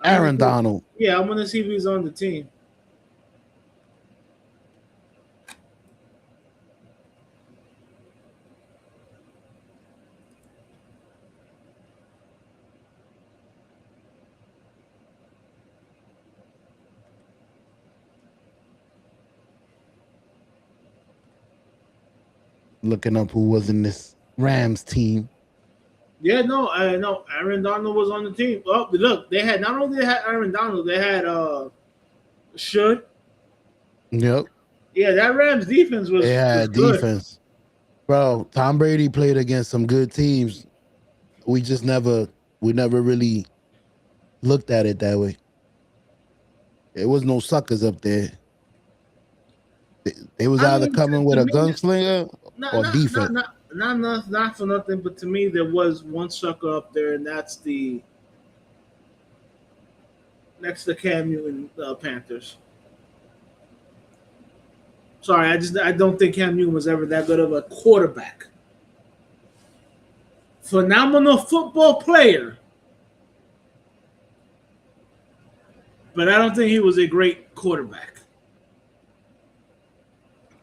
Aaron Donald. Yeah, I want to see if he's on the team. Looking up who was in this Rams team. Yeah, no, I know Aaron Donald was on the team. Oh, look, they had not only they had Aaron Donald, they had Should. Yep. Yeah, that Rams defense was. They had was defense. Bro, Tom Brady played against some good teams. We never really looked at it that way. There was no suckers up there. They was either coming with a gunslinger or defense. Not for nothing, but to me there was one sucker up there, and that's the next to Cam Newton Panthers. Sorry, I don't think Cam Newton was ever that good of a quarterback. Phenomenal football player, but I don't think he was a great quarterback.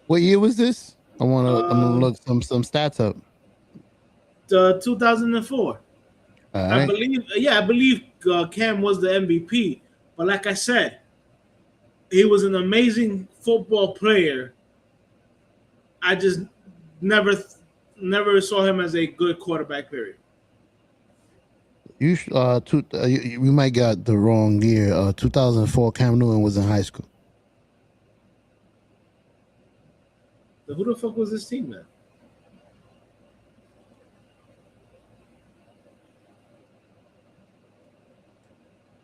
What year was this? I'm gonna look some stats up. 2004. All I right. believe Cam was the MVP. But like I said, he was an amazing football player. I just never saw him as a good quarterback. Period. We might got the wrong year. 2004, Cam Newton was in high school. So who the fuck was this team then?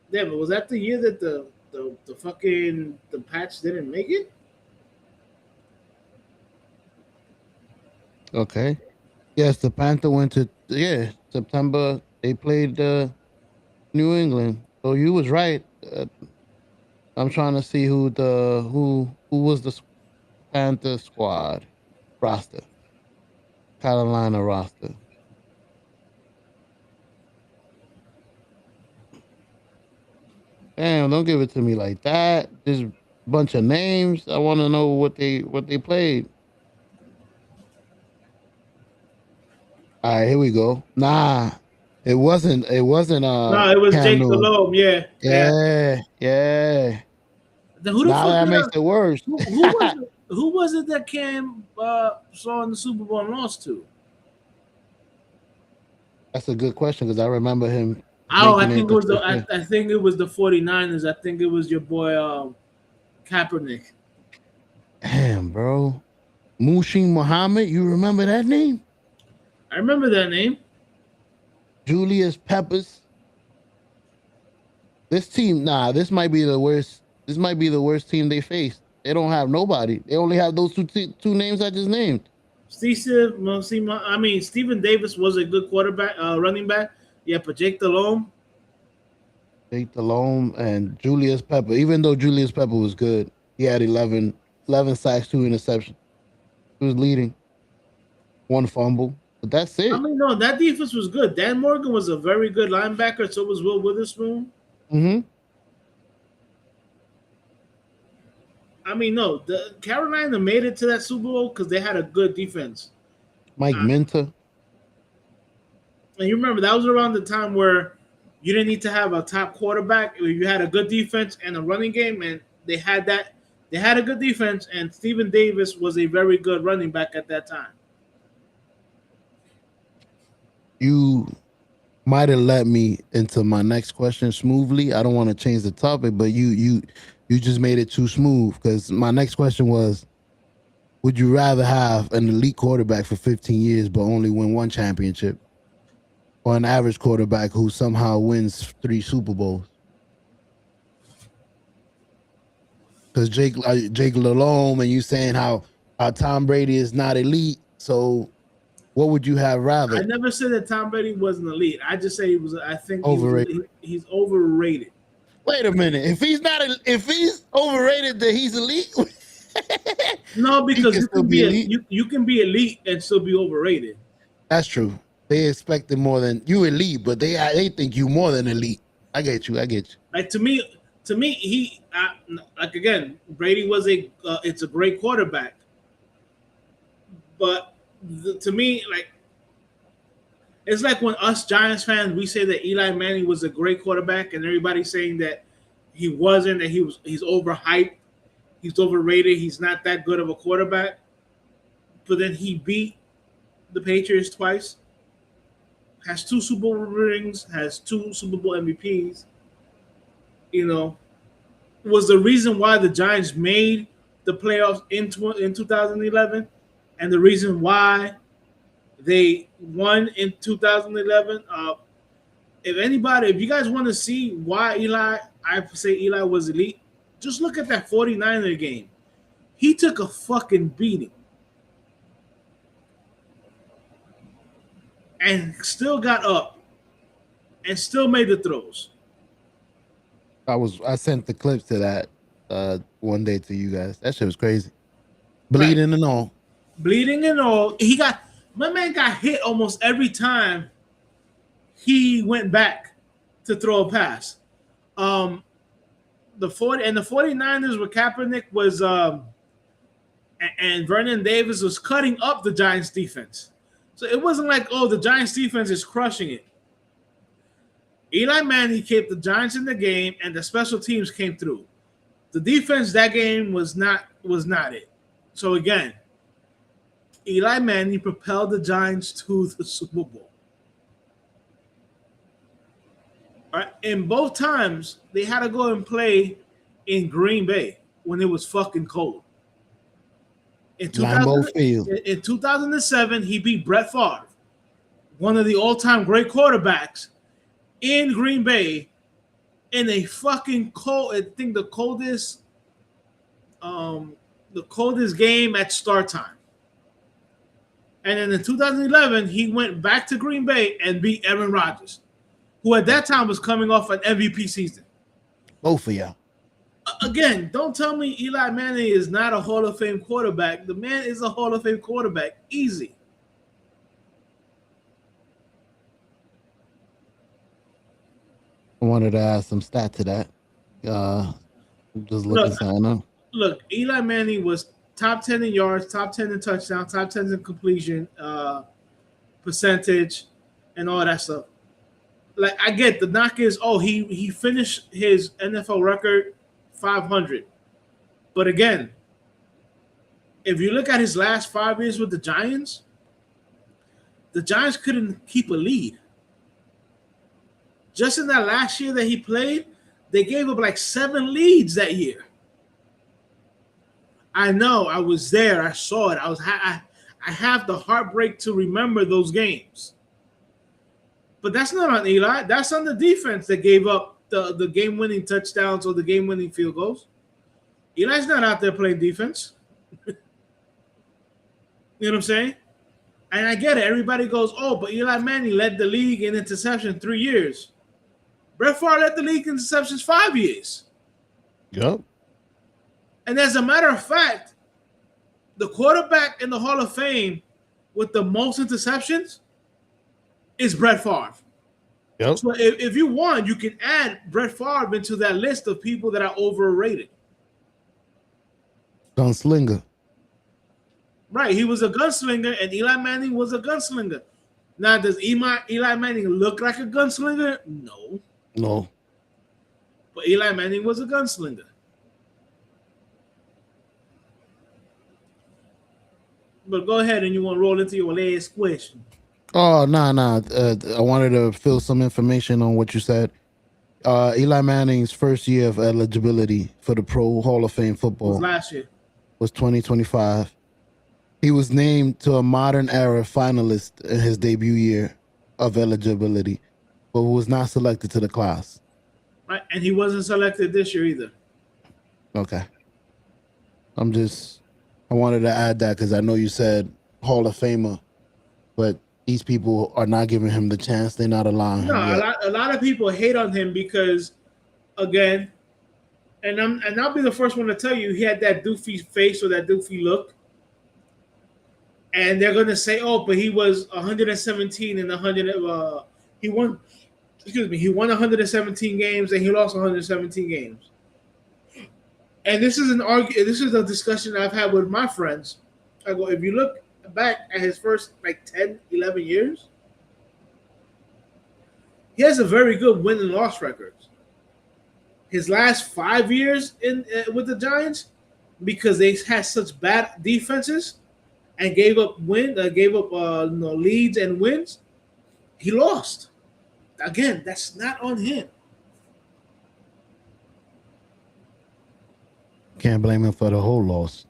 Yeah, but was that the year that the fucking the Pats didn't make it? Okay. Yes, the Panther went to September. They played New England. So you was right. I'm trying to see who was the Panther squad roster. Carolina roster. Damn, don't give it to me like that. There's a bunch of names. I want to know what they played. All right, here we go. Nah, it wasn't. No, it was Cam Jake Newton. Delhomme. Yeah. Yeah. Then who the Now fuck that makes it worse. Who was it that Cam saw in the Super Bowl and lost to? That's a good question because I remember him. Oh, I think it was I think it was the 49ers. I think it was your boy Kaepernick. Damn, bro. Muhsin Muhammad, you remember that name? I remember that name. Julius Peppers. This team, this might be the worst. This might be the worst team they faced. They don't have nobody. They only have those two names I just named. Stephen Davis was a good quarterback, running back. Yeah, but Jake Delhomme and Julius Pepper. Even though Julius Pepper was good, he had 11 sacks, 2 interceptions. He was leading. 1 fumble. But that's it. I mean, no, that defense was good. Dan Morgan was a very good linebacker. So was Will Witherspoon. Mm-hmm. I mean, no, the Carolina made it to that Super Bowl because they had a good defense. Mike Minter. And you remember that was around the time where you didn't need to have a top quarterback. You had a good defense and a running game, and they had that. They had a good defense, and Stephen Davis was a very good running back at that time. You might have led me into my next question smoothly. I don't want to change the topic, but you just made it too smooth because my next question was, would you rather have an elite quarterback for 15 years but only win 1 championship, or an average quarterback who somehow wins 3 Super Bowls? Because Jake Delhomme and you saying how Tom Brady is not elite, so what would you have rather? I never said that Tom Brady wasn't elite. I just say he was. I think overrated. He's overrated. Wait a minute. If he's overrated, then he's elite. No, because you can be elite and still be overrated. That's true. They expected more than you elite, but they think you more than elite. I get you. Like to me, he like again, Brady was it's a great quarterback, but to me, like it's like when us Giants fans we say that Eli Manning was a great quarterback, and everybody's saying that he wasn't, that he's overhyped, he's overrated, he's not that good of a quarterback. But then he beat the Patriots twice, has 2 Super Bowl rings, has 2 Super Bowl MVPs. You know, was the reason why the Giants made the playoffs in 2011, and the reason why they won in 2011. If you guys want to see why I say Eli was elite, just look at that 49er game. He took a fucking beating and still got up and still made the throws. I sent the clips to that one day to you guys. That shit was crazy. Bleeding and all. My man got hit almost every time he went back to throw a pass. The 49ers with Kaepernick was and Vernon Davis was cutting up the Giants defense. So it wasn't like, oh, the Giants defense is crushing it. Eli Manning kept the Giants in the game, and the special teams came through. The defense that game was not it. So again, Eli Manning propelled the Giants to the Super Bowl. All right. And both times they had to go and play in Green Bay when it was fucking cold. In 2007, he beat Brett Favre, one of the all-time great quarterbacks, in Green Bay in a fucking cold. I think the coldest game at start time. And then in 2011, he went back to Green Bay and beat Aaron Rodgers, who at that time was coming off an MVP season. Both of y'all. Again, don't tell me Eli Manning is not a Hall of Fame quarterback. The man is a Hall of Fame quarterback. Easy. I wanted to add some stat to that. Just looking something up. Look, Eli Manning was top 10 in yards, top 10 in touchdown, top 10 in completion percentage, and all that stuff. Like, I get the knock is, he finished his NFL record 500. But again, if you look at his last 5 years with the Giants couldn't keep a lead. Just in that last year that he played, they gave up like 7 leads that year. I know. I was there. I saw it. I have the heartbreak to remember those games. But that's not on Eli. That's on the defense that gave up the game-winning touchdowns or the game-winning field goals. Eli's not out there playing defense. You know what I'm saying? And I get it. Everybody goes, but Eli Manning led the league in interception 3 years. Brett Favre led the league in interceptions 5 years. Yep. And as a matter of fact, the quarterback in the Hall of Fame with the most interceptions is Brett Favre. Yep. So if you want, you can add Brett Favre into that list of people that are overrated. Gunslinger. Right. He was a gunslinger, and Eli Manning was a gunslinger. Now, does Eli Manning look like a gunslinger? No. But Eli Manning was a gunslinger. But go ahead, and you want to roll into your last question. Oh, no. I wanted to fill some information on what you said. Eli Manning's first year of eligibility for the Pro Hall of Fame football was last year. Was 2025. He was named to a modern era finalist in his debut year of eligibility, but was not selected to the class. Right, and he wasn't selected this year either. Okay. I wanted to add that because I know you said Hall of Famer, but these people are not giving him the chance. They're not allowing him. No, a lot of people hate on him because, again, and I'll be the first one to tell you, he had that doofy face or that doofy look. and they're gonna say, "Oh, but he was 117 and 100. He won. Excuse me. He won 117 games and he lost 117 games." And this is an argue. This is a discussion I've had with my friends. I go, if you look back at his first like 10, 11 years, he has a very good win and loss record. His last 5 years in with the Giants, because they had such bad defenses and gave up leads and wins, he lost. Again, that's not on him. Can't blame him for the whole loss.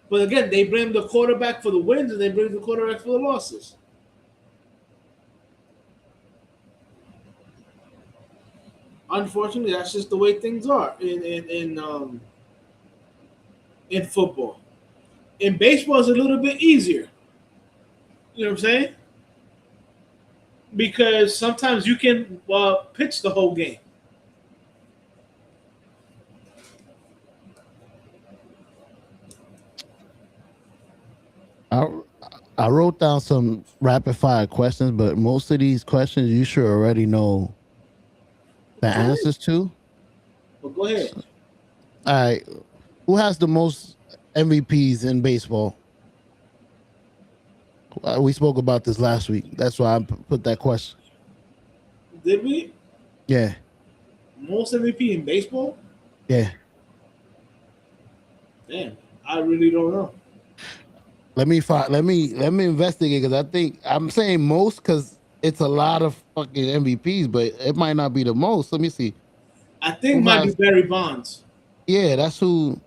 But again, they blame the quarterback for the wins and they blame the quarterback for the losses. Unfortunately, that's just the way things are in football. In baseball, it's a little bit easier. You know what I'm saying? Because sometimes you can pitch the whole game. I wrote down some rapid fire questions, but most of these questions you should already know the answers to. Well, go ahead. All right. Who has the most MVPs in baseball? We spoke about this last week. That's why I put that question. Did we? Yeah. Most MVP in baseball? Yeah. Damn, I really don't know. Let me investigate, because I think I'm saying most because it's a lot of fucking MVPs, but it might not be the most. Let me see. I think it might be Barry Bonds. Yeah, that's who.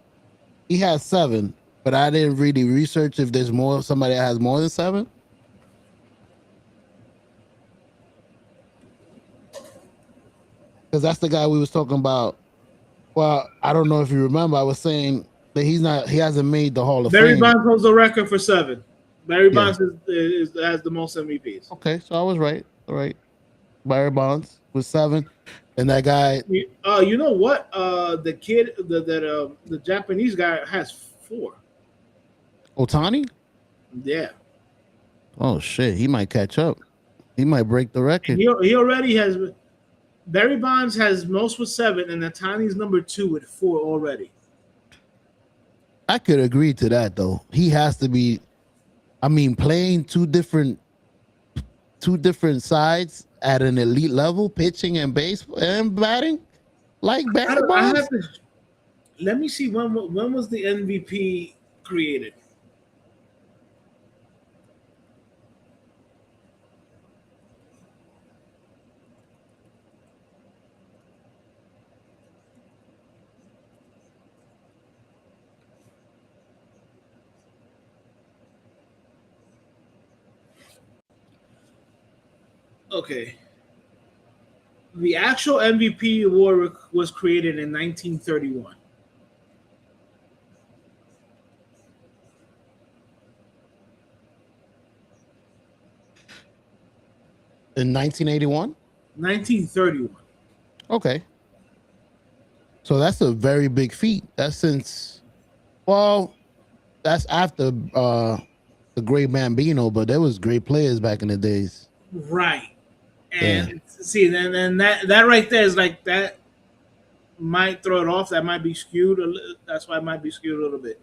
He has 7, but I didn't really research if there's somebody that has more than 7. Because that's the guy we was talking about. Well, I don't know if you remember. I was saying that he hasn't made the Hall of Fame. Barry Bonds holds the record for 7. Barry Bonds has the most MVPs. Okay, so I was right. All right. Barry Bonds with 7. And that guy. You know what? The kid, the Japanese guy has 4. Ohtani? Yeah. Oh shit! He might catch up. He might break the record. He already has. Barry Bonds has most with 7, and Ohtani's number 2 with 4 already. I could agree to that though. He has to be. I mean, playing two different sides at an elite level, pitching and baseball and batting, like Barry Bonds. Let me see when was the MVP created. Okay. The actual MVP award was created in 1931. In 1981? 1931. Okay. So that's a very big feat. That's that's after the great Bambino, but there was great players back in the days. Right. And see, then that right there is like that might throw it off. That might be skewed. That's why it might be skewed a little bit.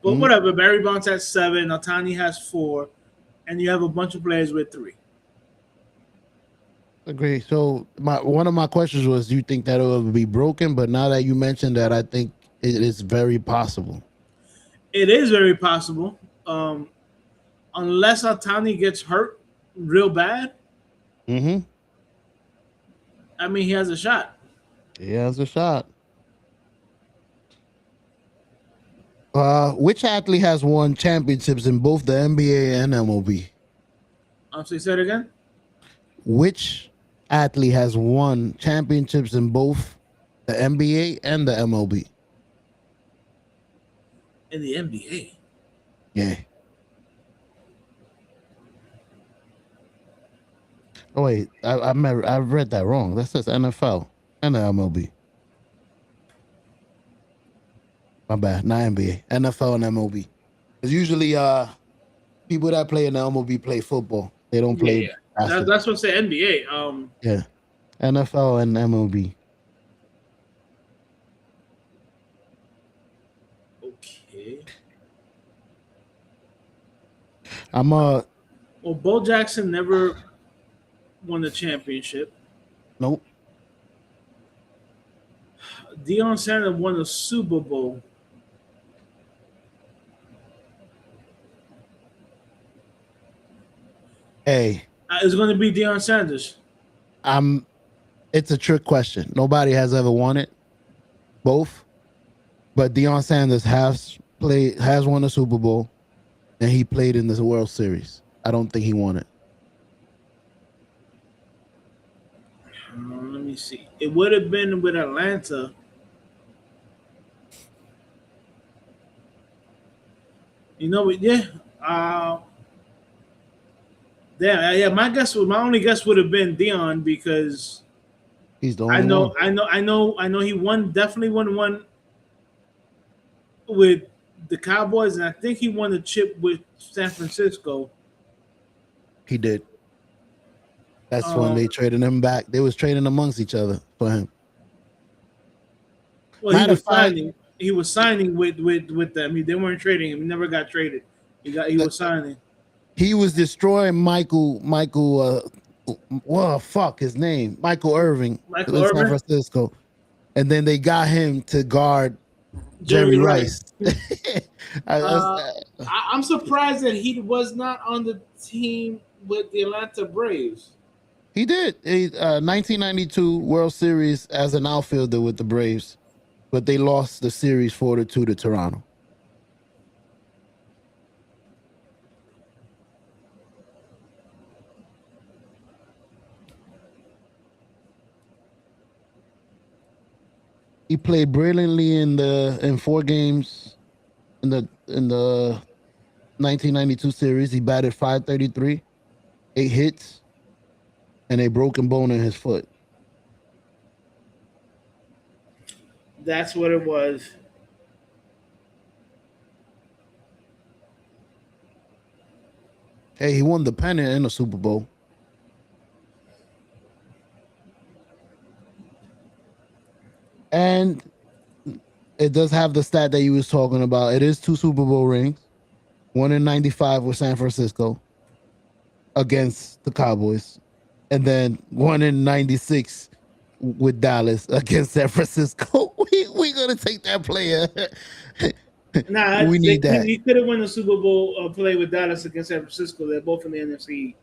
But whatever. Barry Bonds has 7. Ohtani has 4. And you have a bunch of players with 3. Agree. So one of my questions was, do you think that it will be broken? But now that you mentioned that, I think it is very possible. It is very possible. Unless Ohtani gets hurt real bad. Mm-hmm. I mean, he has a shot. He has a shot. Which athlete has won championships in both the NBA and MLB? So you said it again? Which athlete has won championships in both the NBA and the MLB? In the NBA? Yeah. Oh wait, I read that wrong. That says NFL and the MLB. My bad, not NBA. NFL and MLB. Because usually people that play in the MLB play football. They don't play basketball. That's what I say. NBA. Yeah. NFL and MLB. Okay. Well, Bo Jackson never won the championship. Nope. Deion Sanders won the Super Bowl. Hey. It's going to be Deion Sanders. It's a trick question. Nobody has ever won it. Both. But Deion Sanders has won a Super Bowl, and he played in the World Series. I don't think he won it. Let me see. It would have been with Atlanta. You know what? Yeah. Yeah. My only guess would have been Deion because he's the only one. I know. He definitely won one with the Cowboys, and I think he won the chip with San Francisco. He did. That's when they traded him back. They was trading amongst each other for him. Well, he was signing with them. They weren't trading him. He never got traded. He was signing. He was destroying Michael. Fuck his name, Michael Irving. Michael Irving? San Francisco, and then they got him to guard Jerry Rice. I'm surprised that he was not on the team with the Atlanta Braves. He did. 1992 World Series as an outfielder with the Braves, but they lost the series 4-2 to Toronto. He played brilliantly in 4 games in the 1992 series. He batted .533, 8 hits, and a broken bone in his foot. That's what it was. Hey, he won the pennant in the Super Bowl. And it does have the stat that you was talking about. It is 2 Super Bowl rings. One in 95 with San Francisco against the Cowboys. And then one in 96 with Dallas against San Francisco. We gonna take that player. We need that. He could have won the Super Bowl play with Dallas against San Francisco. They're both in the NFC.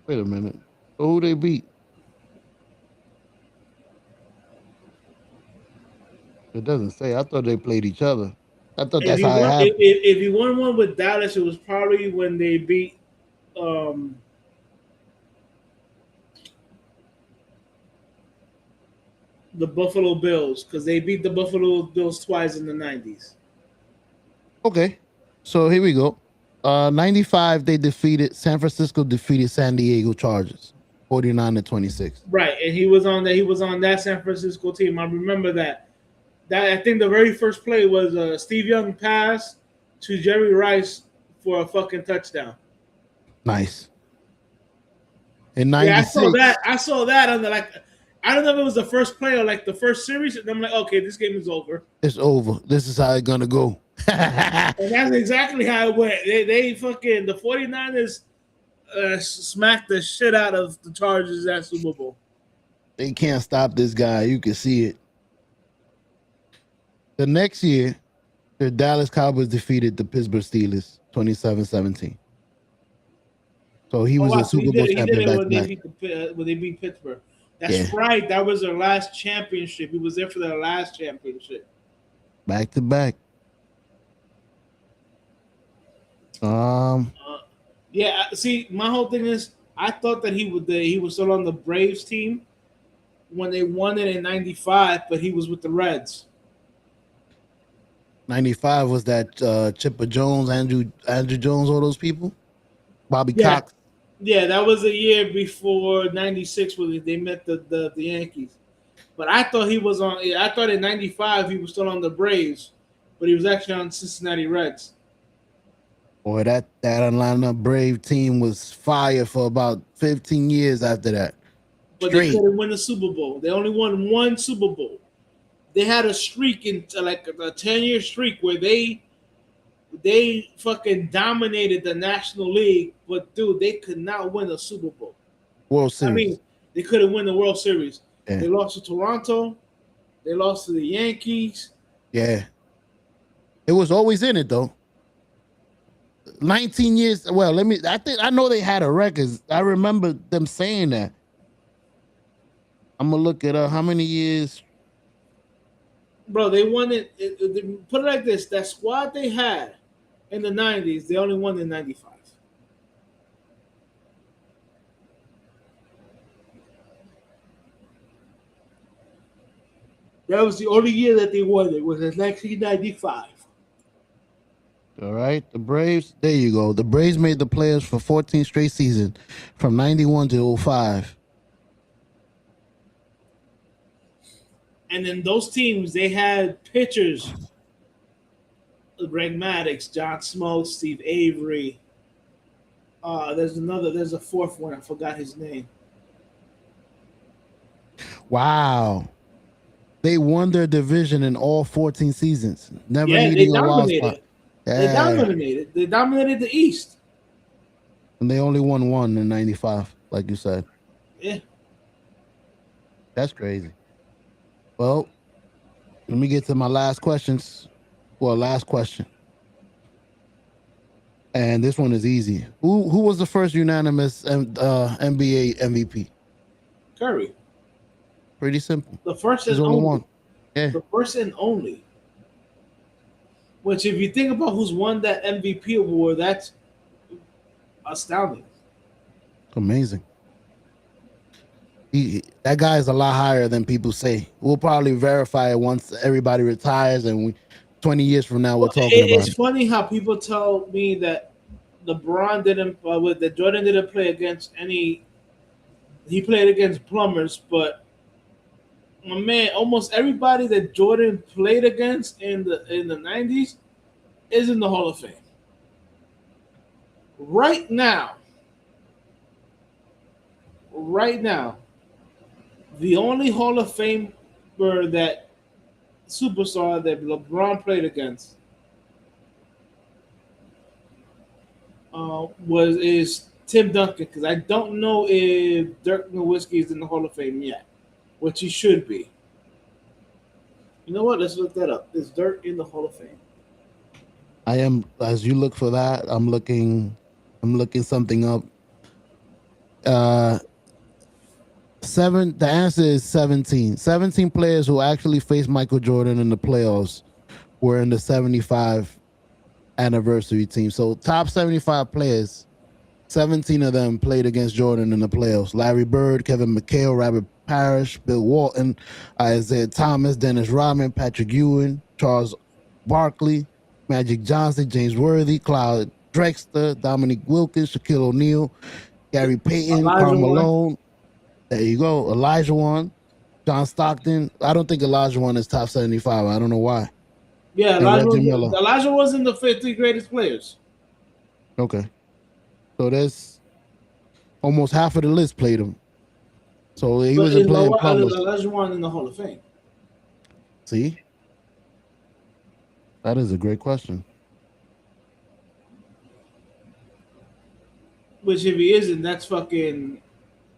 Wait a minute. Who they beat? It doesn't say. I thought they played each other. I thought that's how it happened. If he won one with Dallas, it was probably when they beat the Buffalo Bills, because they beat the Buffalo Bills twice in the 90s. Okay. So here we go. 95, San Francisco defeated San Diego Chargers 49-26. Right, and he was on that San Francisco team. I remember that. I think the very first play was Steve Young pass to Jerry Rice for a fucking touchdown. Nice. In 96, I saw that on I don't know if it was the first play or like the first series, and I'm like, okay, this game is over. It's over. This is how it's gonna go. And that's exactly how it went. They fucking the 49ers smacked the shit out of the Chargers at Super Bowl. They can't stop this guy. You can see it. The next year, the Dallas Cowboys defeated the Pittsburgh Steelers 27-17. So he was a Super Bowl champion back when they beat Pittsburgh. That's right. That was their last championship. He was there for their last championship. Back to back. Yeah. See, my whole thing is, I thought that he was still on the Braves team when they won it in '95, but he was with the Reds. 95 was that Chipper Jones, Andrew Jones, all those people? Bobby Cox. Yeah, that was a year before '96 when they met the Yankees. But I thought he was on. I thought in '95 he was still on the Braves but he was actually on Cincinnati Reds. Boy, that Atlanta Brave team was fire for about 15 years after that. But they Straight. couldn't win the Super Bowl. They only won one Super Bowl. They had a streak into like a 10-year streak where they fucking dominated the National League, but dude, they could not win a Super Bowl. World Series. I mean, they couldn't win the World Series. Yeah. They lost to Toronto. They lost to the Yankees. Yeah. It was always in it though. 19 years. Well, I know they had a record. I remember them saying that. I'm gonna look it up. How many years? Bro, they won it. Put it like this: that squad they had in the '90s, they only won in '95. That was the only year that they won it. Was in 1995. All right, the Braves. There you go. The Braves made the playoffs for 14 straight seasons, from 91 to 05. And then those teams, they had pitchers: Greg Maddux, John Smoltz, Steve Avery. There's a fourth one. I forgot his name. Wow. They won their division in all 14 seasons. Never Yeah, they needing a wild spot. dominated. Yeah. They dominated. They dominated the East. And they only won one in 95, like you said. Yeah. That's crazy. Well, let me get to my last questions. Well, last question. And this one is easy. Who was the first unanimous NBA MVP? Curry. Pretty simple. The first There's and only only. one. Yeah. The first and only. Which, if you think about who's won that MVP award, that's astounding. Amazing. That guy is a lot higher than people say. We'll probably verify it once everybody retires, and 20 years from now we're talking about It's funny how people tell me that LeBron didn't, that Jordan didn't play against any. He played against plumbers, but my man, almost everybody that Jordan played against in the '90s is in the Hall of Fame. Right now, the only Hall of Famer that superstar that LeBron played against is Tim Duncan, because I don't know if Dirk Nowitzki is in the Hall of Fame yet, which he should be. You know what? Let's look that up. Is Dirk in the Hall of Fame? I am. As you look for that, I'm looking something up. The answer is 17. 17 players who actually faced Michael Jordan in the playoffs were in the 75 anniversary team. So top 75 players, 17 of them played against Jordan in the playoffs. Larry Bird, Kevin McHale, Robert Parrish, Bill Walton, Isaiah Thomas, Dennis Rodman, Patrick Ewing, Charles Barkley, Magic Johnson, James Worthy, Clyde Drexler, Dominique Wilkins, Shaquille O'Neal, Gary Payton, Karl Malone. There you go. Elijah Wan, John Stockton. I don't think Elijah Wan is top 75. I don't know why. Yeah, Elijah was in the 50 greatest players. Okay. So there's almost half of the list played him. So he wasn't playing plumbers. Elijah Wan in the Hall of Fame. See? That is a great question. Which, if he isn't, that's fucking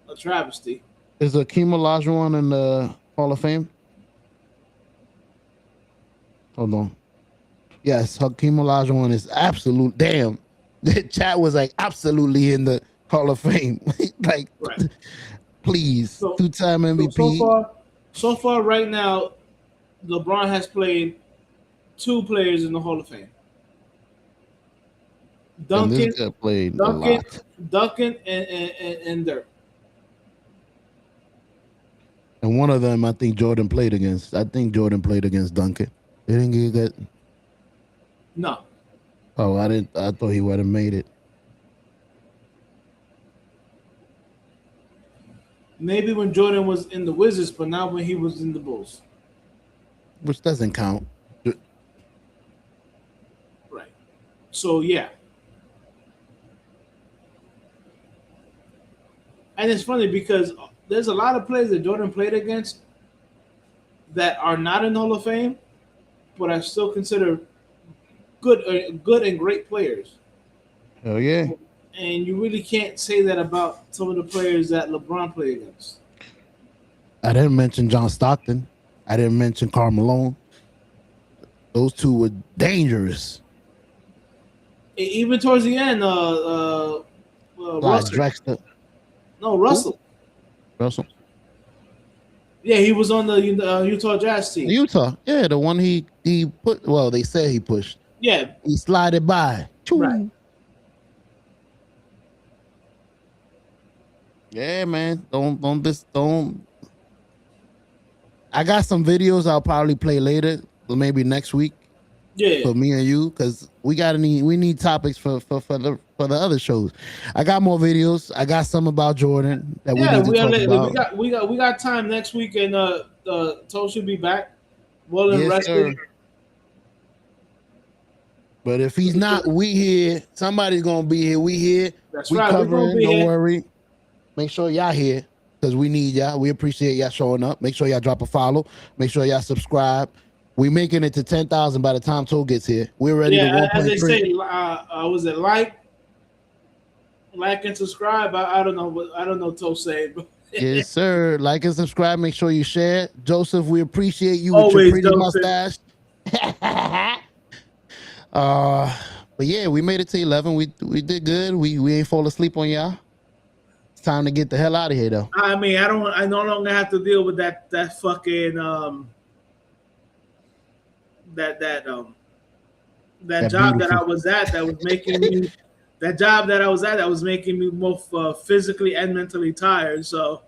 a travesty. Is Akeem Olajuwon in the Hall of Fame? Hold on. Yes, Hakeem Olajuwon is absolute. Damn, the chat was like absolutely in the Hall of Fame. Like, right. Please, two-time MVP. So far, right now, LeBron has played 2 players in the Hall of Fame. Duncan and Dirk. And one of them, I think Jordan played against. I think Jordan played against Duncan. They didn't get that. No. Oh, I didn't. I thought he would have made it. Maybe when Jordan was in the Wizards, but not when he was in the Bulls. Which doesn't count. So yeah. And it's funny because there's a lot of players that Jordan played against that are not in the Hall of Fame, but are still considered good and great players. Hell yeah. And you really can't say that about some of the players that LeBron played against. I didn't mention John Stockton. I didn't mention Karl Malone. Those two were dangerous. Even towards the end, Russell. Drexler. No, Russell. Russell. Yeah, he was on the Utah Jazz team. Utah. Yeah, the one he put. Well, they said he pushed. Yeah. He slided by. Right. Yeah, man. Don't. I got some videos I'll probably play later, or maybe next week. Yeah. For me and you, because we need topics for the other shows. I got more videos. I got some about Jordan that we need to talk about. We got time next week, and Toe should be back. Well and rested. Sir. But if he's not, we here. Somebody's gonna be here. We here. That's we right. Covering. Don't worry. Make sure y'all here because we need y'all. We appreciate y'all showing up. Make sure y'all drop a follow. Make sure y'all subscribe. We making it to 10,000 by the time Toe gets here. We're ready to 1.3. As they say, was it like and subscribe? I don't know. Toe say, but yes, sir. Like and subscribe. Make sure you share. Joseph, we appreciate you always, with your pretty Joseph. mustache. But yeah, we made it to 11. We did good. We ain't fall asleep on y'all. It's time to get the hell out of here, though. I mean, I no longer have to deal with that fucking that job that I was at that was making me that job that I was at that was making me both physically and mentally tired. So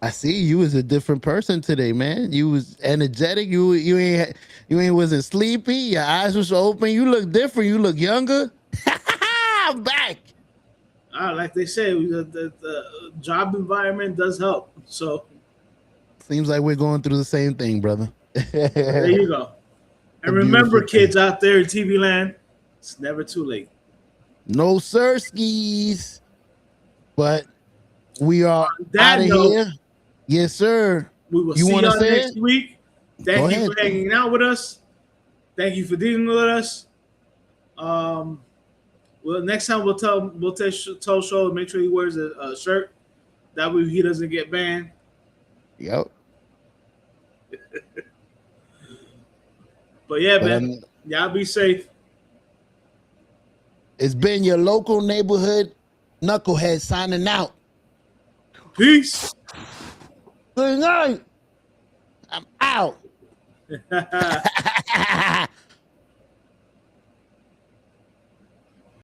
I see you was a different person today, man. You was energetic. You ain't wasn't sleepy. Your eyes was open. You look different. You look younger. I'm back. Like they say, the job environment does help. So seems like we're going through the same thing, brother. There you go. And remember, kids out there in TV land, it's never too late. No sirskis. But we are out of here. Yes, sir. We will see y'all next week. Thank you for hanging out with us. Thank you for dealing with us. Well, next time we'll tell Toe Show to make sure he wears a shirt. That way he doesn't get banned. Yep. But yeah, man, y'all be safe. It's been your local neighborhood knucklehead signing out. Peace. Good night. I'm out.